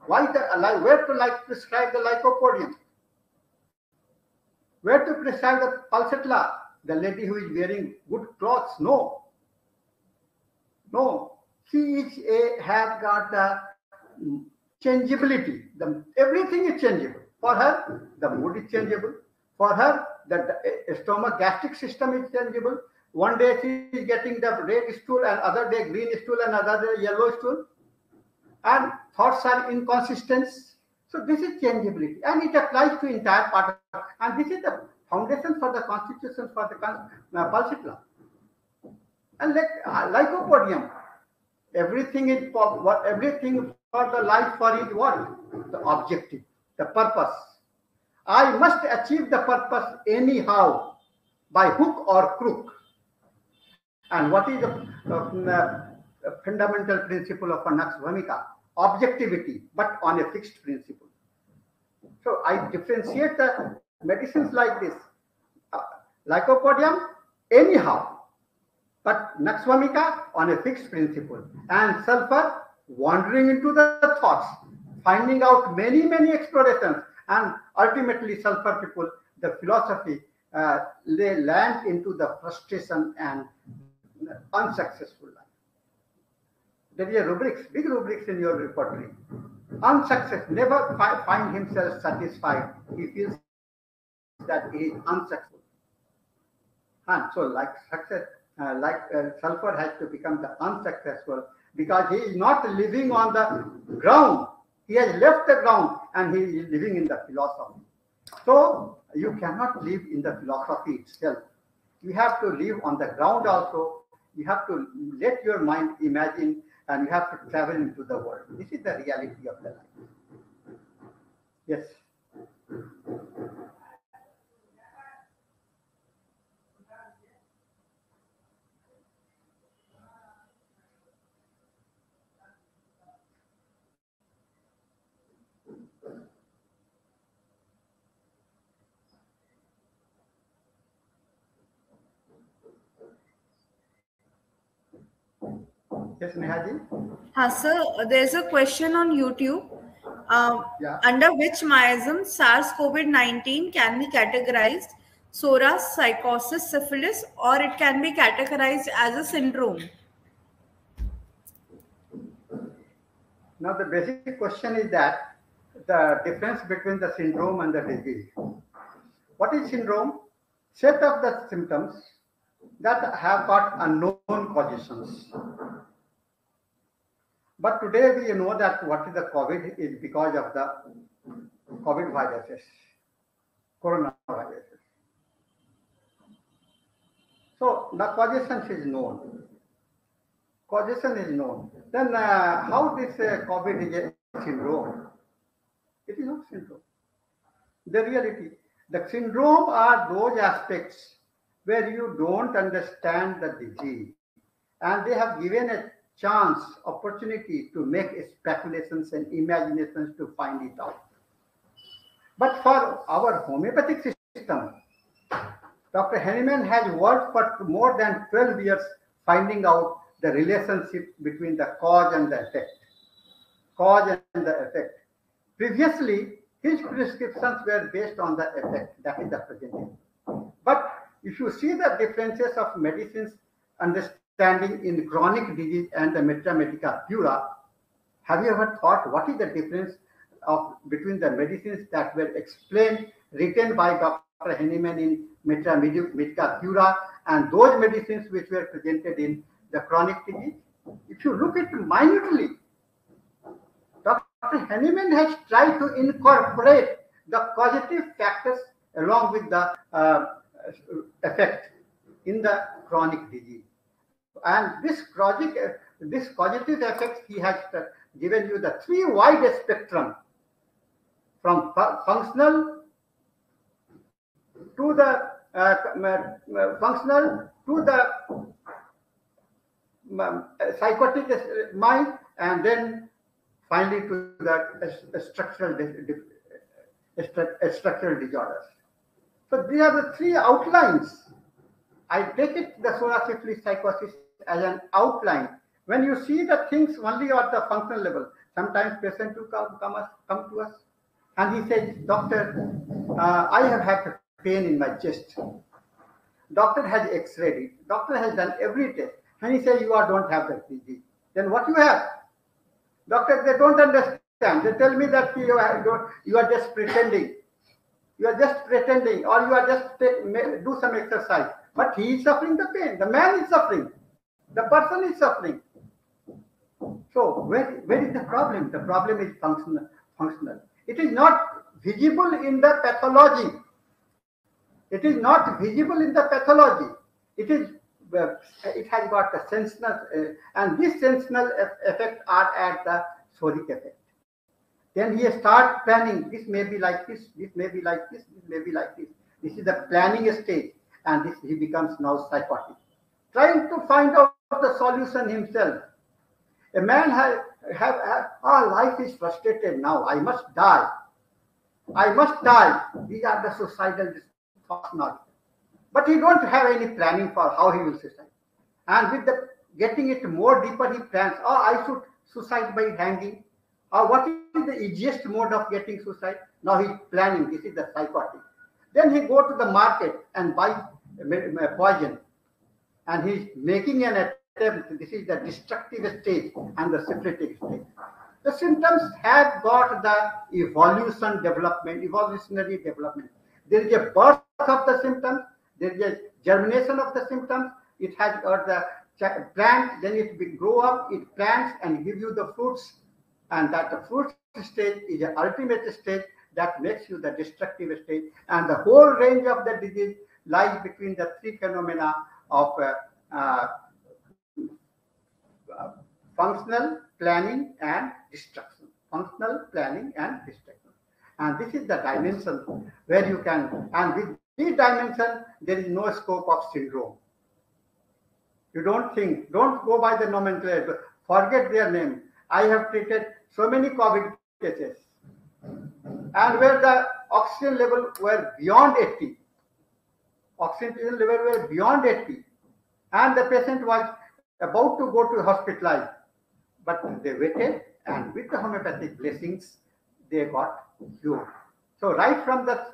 Why where to prescribe the lycopodium? Where to prescribe the pulsatilla? The lady who is wearing good clothes? No. She has got the changeability. Everything is changeable. For her, the mood is changeable. For her, the stomach gastric system is changeable. One day she is getting the red stool, and other day green stool, and other day yellow stool. And thoughts are inconsistent. So this is changeability, and it applies to entire part. And this is the foundation for the constitution for the pulsatilla. And lycopodium, everything for the life for is what? The objective, the purpose. I must achieve the purpose anyhow, by hook or crook. And what is the fundamental principle of Anax Bhamika? Objectivity, but on a fixed principle. So I differentiate the medicines like this. Uh, Lycopodium, anyhow, but Naxwamika on a fixed principle, and sulfur wandering into the thoughts, finding out many explorations, and ultimately sulfur people, the philosophy, they land into the frustration and unsuccessful life. There is a rubrics, big rubrics in your repertory. Unsuccess, never find himself satisfied. He feels that he is unsuccessful. And so, like success, sulfur has to become the unsuccessful because he is not living on the ground. He has left the ground and he is living in the philosophy. So you cannot live in the philosophy itself. You have to live on the ground also. You have to let your mind imagine and you have to travel into the world. This is the reality of the life. Yes. Yes, Nehaji? Sir, there's a question on YouTube. Yeah. Under which miasm SARS-CoV-19 can be categorized? SORAS, psychosis, syphilis, or it can be categorized as a syndrome? Now, the basic question is that the difference between the syndrome and the disease. What is syndrome? Set of the symptoms that have got unknown causations. But today we know that what is the COVID is because of the COVID viruses, coronaviruses. So the causation is known. Causation is known. Then how this COVID is a syndrome? It is not syndrome. The reality. The syndrome are those aspects where you don't understand the disease and they have given a chance, opportunity to make speculations and imaginations to find it out. But for our homeopathic system, Dr. Henneman has worked for more than 12 years finding out the relationship between the cause and the effect. Cause and the effect. Previously, his prescriptions were based on the effect, that is the presentation. But if you see the differences of medicines understanding in chronic disease and the Metra Medica Pura, have you ever thought what is the difference of between the medicines that were explained, written by Dr. Henneman in Metra Medica Pura and those medicines which were presented in the chronic disease? If you look at it minutely, Dr. Henneman has tried to incorporate the causative factors along with the effect in the chronic disease. And this causative effects, he has given you the three wide spectrum from functional to the functional to the psychotic mind, and then finally to the structural disorders. So these are the three outlines. I take it the solar psychosis as an outline. When you see the things only at the functional level, sometimes patient will come to us and he says, Doctor, I have had pain in my chest. Doctor has x-rayed it. Doctor has done every test. And he says, you don't have that disease. Then what you have? Doctor, they don't understand. They tell me that you are just pretending. You are just pretending, or you are just do some exercise. But he is suffering the pain. The man is suffering. The person is suffering. So where is the problem? The problem is functional. It is not visible in the pathology. It is not visible in the pathology. It has got the sensational, and this sensational effect are at the sodic effect. Then he starts planning. This may be like this. This may be like this. This may be like this. This is the planning stage, and this he becomes now psychotic, trying to find out the solution himself. A man life is frustrated now. I must die. I must die. These are the suicidal thoughts now. But he don't have any planning for how he will suicide. And with the getting it more deeper, he plans, oh, I should suicide by hanging. Or what is the easiest mode of getting suicide? Now he's planning. This is the psychotic. Then he go to the market and buy poison, and he's making an attempt. This is the destructive stage and the syphilitic stage. The symptoms have got the evolutionary development. There is a birth of the symptoms, there is a germination of the symptoms. It has got the plant, then it will grow up, it plants and give you the fruits, and that the fruit stage is the ultimate stage that makes you the destructive stage, and the whole range of the disease lies between the three phenomena of uh, uh, functional planning and destruction. Functional planning and destruction. And this is the dimension where you can, and with this dimension, there is no scope of syndrome. You don't think, don't go by the nomenclature, forget their name. I have treated so many COVID cases, and where the oxygen level were beyond 80, oxygen level were beyond 80, and the patient was about to go to hospitalize, but they waited, and with the homeopathic blessings, they got cured. So right from the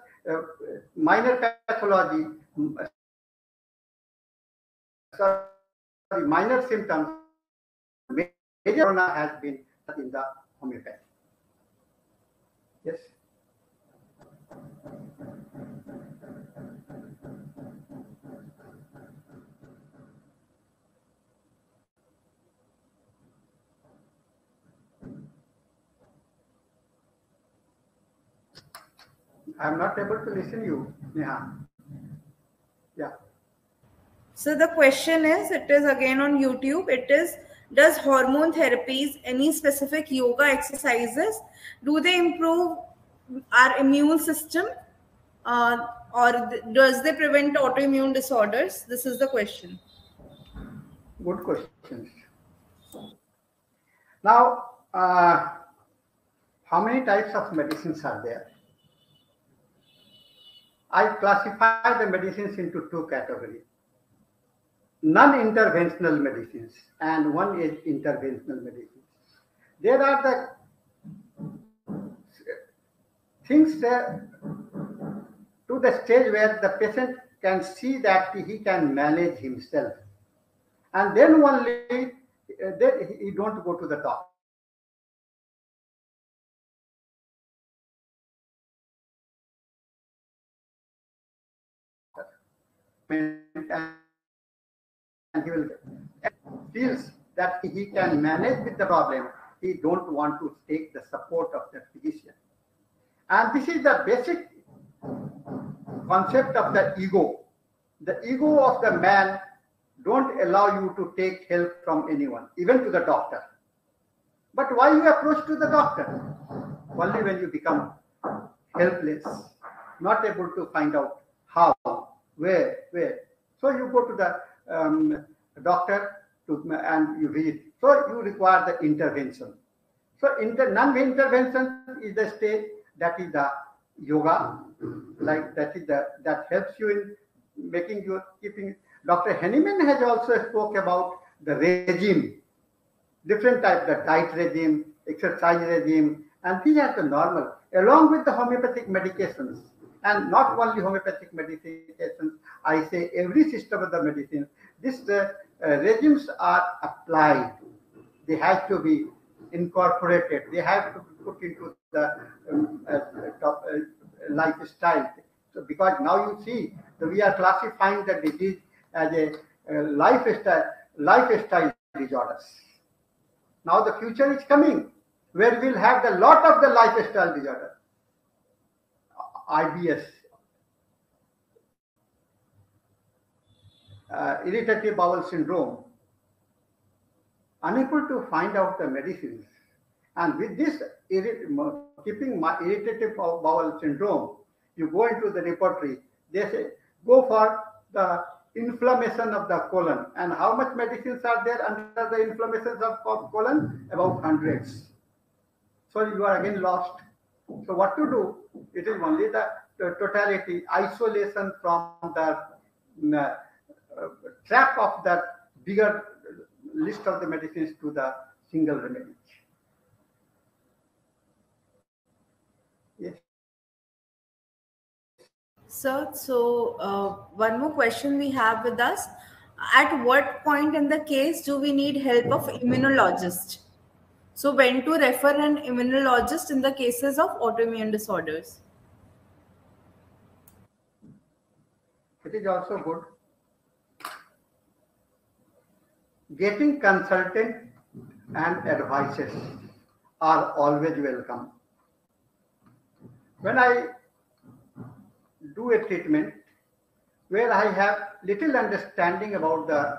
minor pathology, sorry, minor symptoms, major corona has been in the homeopathy. Yes. I'm not able to listen you, Neha. Yeah. So the question is, it is again on YouTube. It is, does hormone therapies, any specific yoga exercises, do they improve our immune system, does they prevent autoimmune disorders? This is the question. Good questions. Now, how many types of medicines are there? I classify the medicines into two categories: non-interventional medicines and one is interventional medicines. There are the things to the stage where the patient can see that he can manage himself, and then only then he don't go to the doctor. And he will feels that he can manage with the problem. He don't want to take the support of the physician. And this is the basic concept of the ego. The ego of the man don't allow you to take help from anyone, even to the doctor. But why you approach to the doctor? Only when you become helpless, not able to find out how, where. So you go to the doctor and you visit. So you require the intervention. So non-intervention is the state that is the yoga, like that helps you in making you keeping. Dr. Henneman has also spoke about the regime, different types, the diet regime, exercise regime, and these are the normal, along with the homeopathic medications. And not only homeopathic medications, I say every system of the medicine, these regimes are applied. They have to be incorporated. They have to be put into the lifestyle. So because now you see that we are classifying the disease as a lifestyle disorders. Now the future is coming where we'll have the lot of the lifestyle disorder, IBS, irritable bowel syndrome, unable to find out the medicines. And with this keeping my irritative bowel syndrome, you go into the repertory, they say, go for the inflammation of the colon. And how much medicines are there under the inflammations of colon? About hundreds. So you are again lost. So what to do? It is only the totality, isolation from the uh, trap of that bigger list of the medicines to the single remedy. Yes. Sir, so one more question we have with us. At what point in the case do we need help of immunologist? So when to refer an immunologist in the cases of autoimmune disorders? It is also good. Getting consultant and advices are always welcome. When I do a treatment where I have little understanding about the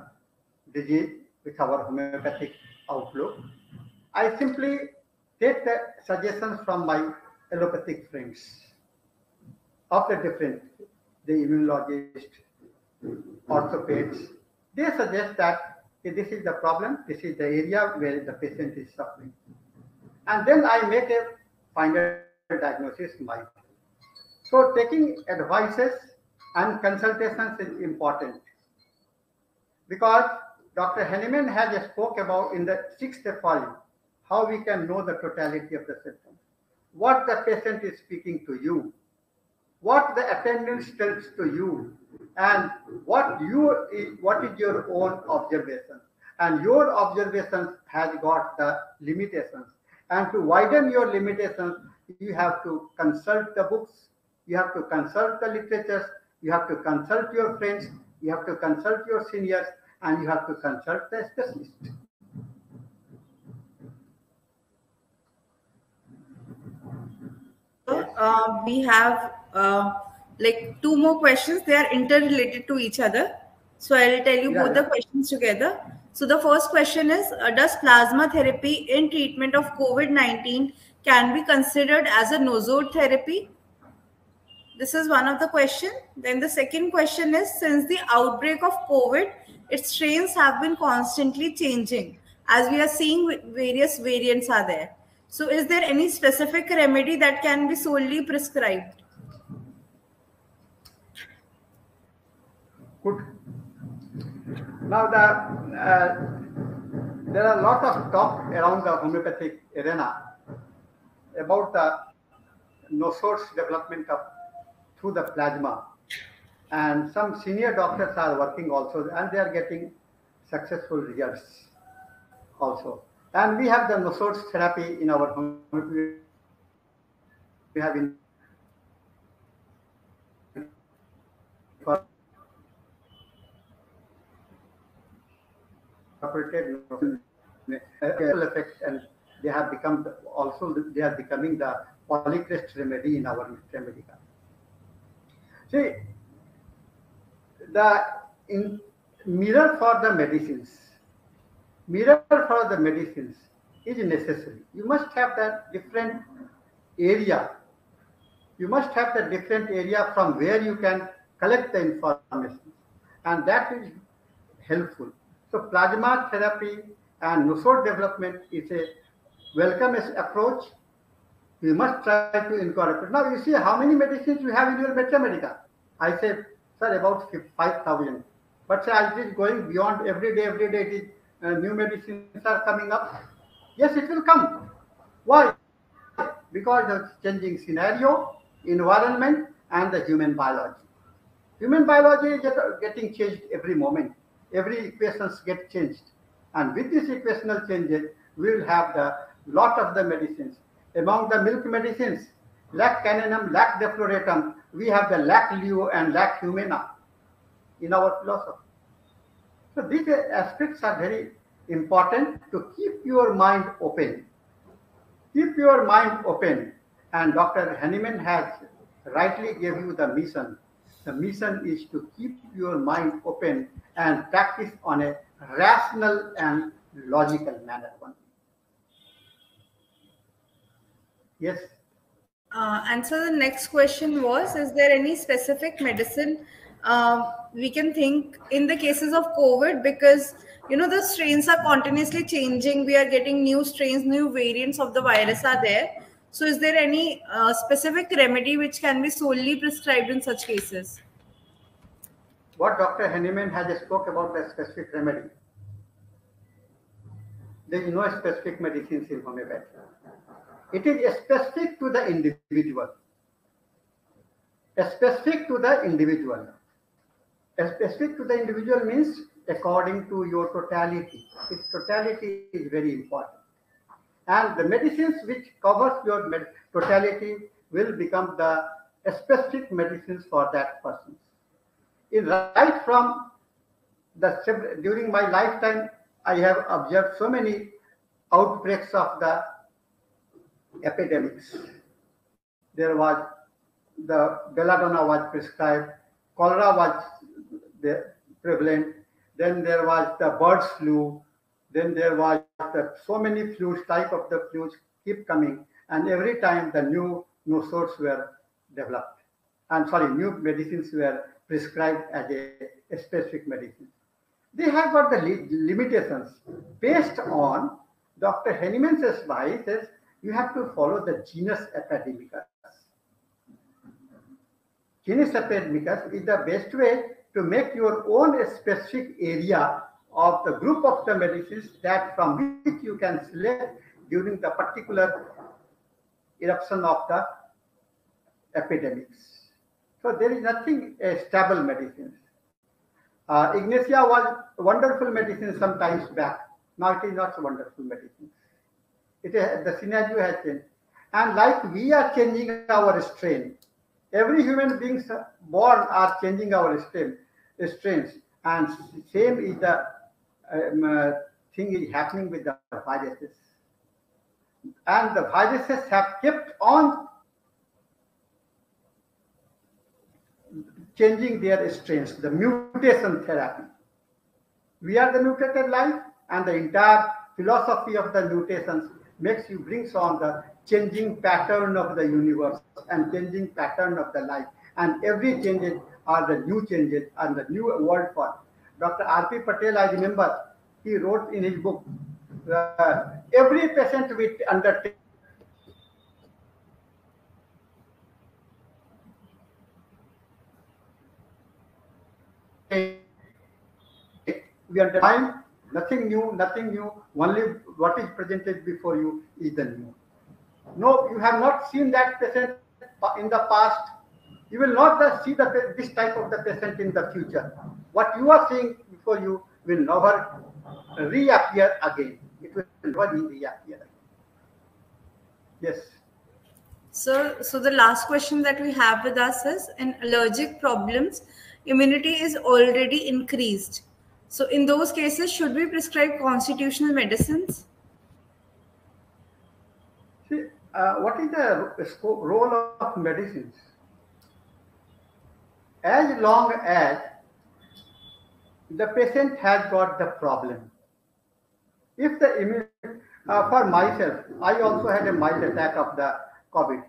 disease with our homeopathic outlook, I simply take the suggestions from my allopathic friends of the different, the immunologist, orthopaeds. They suggest that this is the problem, this is the area where the patient is suffering. And then I make a final diagnosis myself. So taking advices and consultations is important because Dr. Henneman has spoke about in the sixth folio how we can know the totality of the symptoms, what the patient is speaking to you, what the attendant tells to you, and what is your own observation. And your observations has got the limitations. And to widen your limitations, you have to consult the books, you have to consult the literatures, you have to consult your friends, you have to consult your seniors, and you have to consult the specialist. Yes. We have like two more questions. They are interrelated to each other. So I'll tell you Yeah, both the yeah. questions together. So the first question is, does plasma therapy in treatment of COVID-19 can be considered as a nosode therapy? This is one of the question. Then the second question is, since the outbreak of COVID, its strains have been constantly changing. As we are seeing, various variants are there. So is there any specific remedy that can be solely prescribed? Good. Now there are a lot of talk around the homeopathic arena about the nosodes development of through the plasma, and some senior doctors are working also, and they are getting successful results also. And we have the nosodes therapy in our homeopathy. We have incorporated effect, and they have become also they are becoming the polycrest remedy in our remedica. See, the in mirror for the medicines, mirror for the medicines is necessary. You must have that different area. You must have the different area from where you can collect the information, and that is helpful. So plasma therapy and nosode development is a welcome approach. We must try to incorporate. Now you see how many medicines you have in your Medica. I say, sir, about 5,000. But sir, it is going beyond every day. Every day, it is, new medicines are coming up. Yes, it will come. Why? Because of changing scenario, environment, and the human biology. Human biology is getting changed every moment. Every equations get changed. And with these equational changes, we will have the lot of the medicines. Among the milk medicines, lac caninum, lac defloratum, we have the lac leo and lac humana in our philosophy. So these aspects are very important to keep your mind open. Keep your mind open. And Dr. Henneman has rightly gave you the mission. The mission is to keep your mind open and practice on a rational and logical manner. Yes. And so the next question was, is there any specific medicine we can think in the cases of COVID? Because, you know, the strains are continuously changing. We are getting new strains, new variants of the virus are there. So, is there any specific remedy which can be solely prescribed in such cases? What Dr. Henneman has spoke about the specific remedy. There is no specific medicines in homeopathy. It is specific to the individual. Specific to the individual. Specific to the individual means according to your totality. Its totality is very important. And the medicines which covers your totality will become the specific medicines for that person. In right from during my lifetime, I have observed so many outbreaks of the epidemics. There was the belladonna was prescribed, cholera was prevalent, then there was the bird flu, then there was so many flus, type of the flus keep coming, and every time the new nosodes were developed. And sorry, new medicines were prescribed as a specific medicine. They have got the limitations based on Dr. Henneman's advice is you have to follow the genus epidemicus. Genus epidemicus is the best way to make your own specific area of the group of the medicines that from which you can select during the particular eruption of the epidemics. So there is nothing stable medicines. Ignatia was wonderful medicine some times back. Now it is not wonderful medicine. The scenario has changed. And like we are changing our strain, every human beings born are changing our strains. And same is the thing is happening with the viruses. And the viruses have kept on changing their strains, the mutation therapy. We are the mutated life, and the entire philosophy of the mutations makes you brings on the changing pattern of the universe and changing pattern of the life. And every changes are the new changes and the new world for. Dr. R.P. Patel, I remember, he wrote in his book, every patient will undertake we understand nothing new, only what is presented before you is the new. No, you have not seen that patient in the past. You will not see this type of the patient in the future. What you are seeing before you will never reappear again. It will never reappear again. Yes. So the last question that we have with us is in allergic problems, immunity is already increased. So in those cases, should we prescribe constitutional medicines? See, what is the role of medicines? As long as the patient has got the problem, if the immune, for myself, I also had a mild attack of the COVID,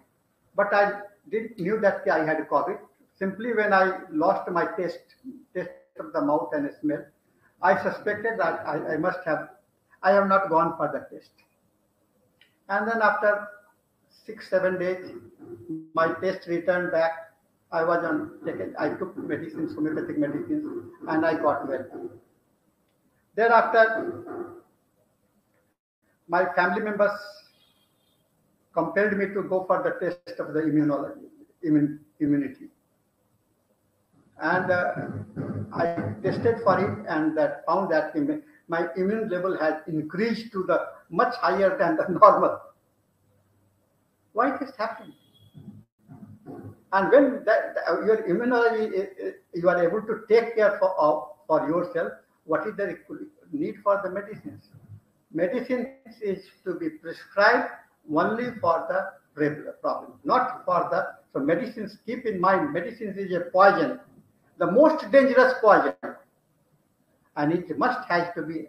but I didn't knew that I had COVID. Simply when I lost my taste of the mouth and smell, I suspected that I must have, I have not gone for the test. And then after 6 7 days, my test returned back. I was I took medicines, homeopathic medicines, and I got well. Thereafter, my family members compelled me to go for the test of the immunity. And I tested for it and that found that my immune level has increased to the much higher than the normal. Why it is happening? And when your immunology, you are able to take care for yourself, what is the need for the medicines? Medicines is to be prescribed only for the regular problem, not for the, so medicines, keep in mind, medicines is a poison, the most dangerous poison, and it must has to be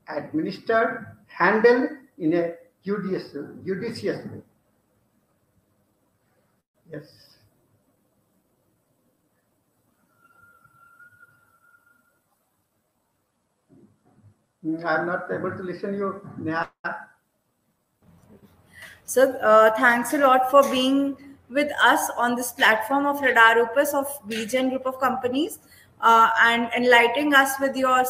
administered, handled in a judicious way. Yes. I'm not able to listen you, Neha. So, thanks a lot for being with us on this platform of Radar Opus of BGN Group of Companies, and enlightening us with your,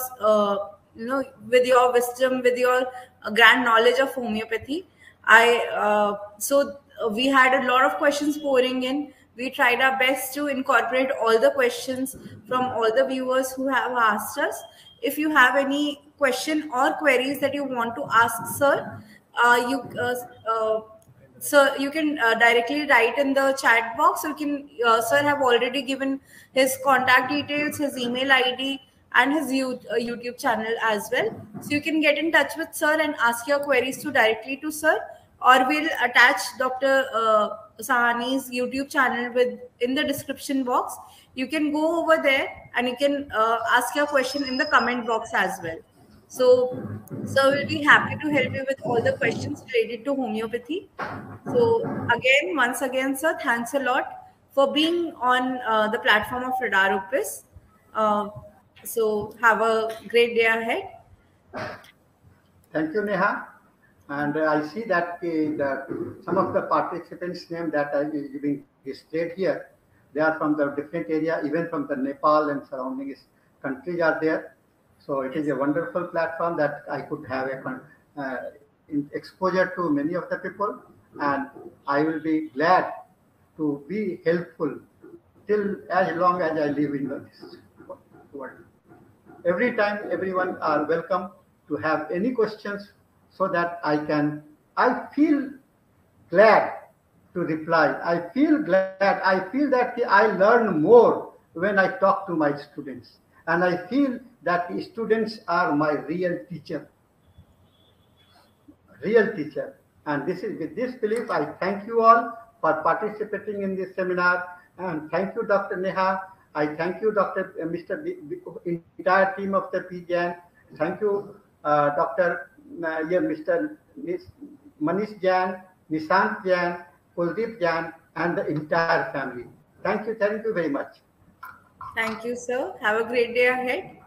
with your wisdom, with your grand knowledge of homeopathy. We had a lot of questions pouring in. We tried our best to incorporate all the questions from all the viewers who have asked us. If you have any question or queries that you want to ask, sir, you so you can directly write in the chat box. You can sir have already given his contact details, his email id, and his YouTube channel as well, so you can get in touch with sir and ask your queries to directly to sir, or we'll attach Dr. Sahani's YouTube channel with in the description box. You can go over there and you can ask your question in the comment box as well. So, we'll be happy to help you with all the questions related to homeopathy. So, again, once again, sir, thanks a lot for being on the platform of Radar Opus. Uh, have a great day ahead. Thank you, Neha. And I see that some of the participants' name that are being displayed here, they are from the different area, even from the Nepal and surrounding countries are there. So it is Yes. a wonderful platform that I could have exposure to many of the people, and I will be glad to be helpful till as long as I live in this world. Every time, everyone are welcome to have any questions so that I feel glad to reply. I feel glad. I feel that I learn more when I talk to my students. And I feel that the students are my real teacher. And this is with this belief, I thank you all for participating in this seminar. And thank you, Dr. Neha. I thank you, Dr. Mr. Entire team of the PGN. Thank you, Dr. Mr. Manish Jan, Nishant Jan, Kuldeep Jan, and the entire family. Thank you very much. Thank you, sir. Have a great day ahead.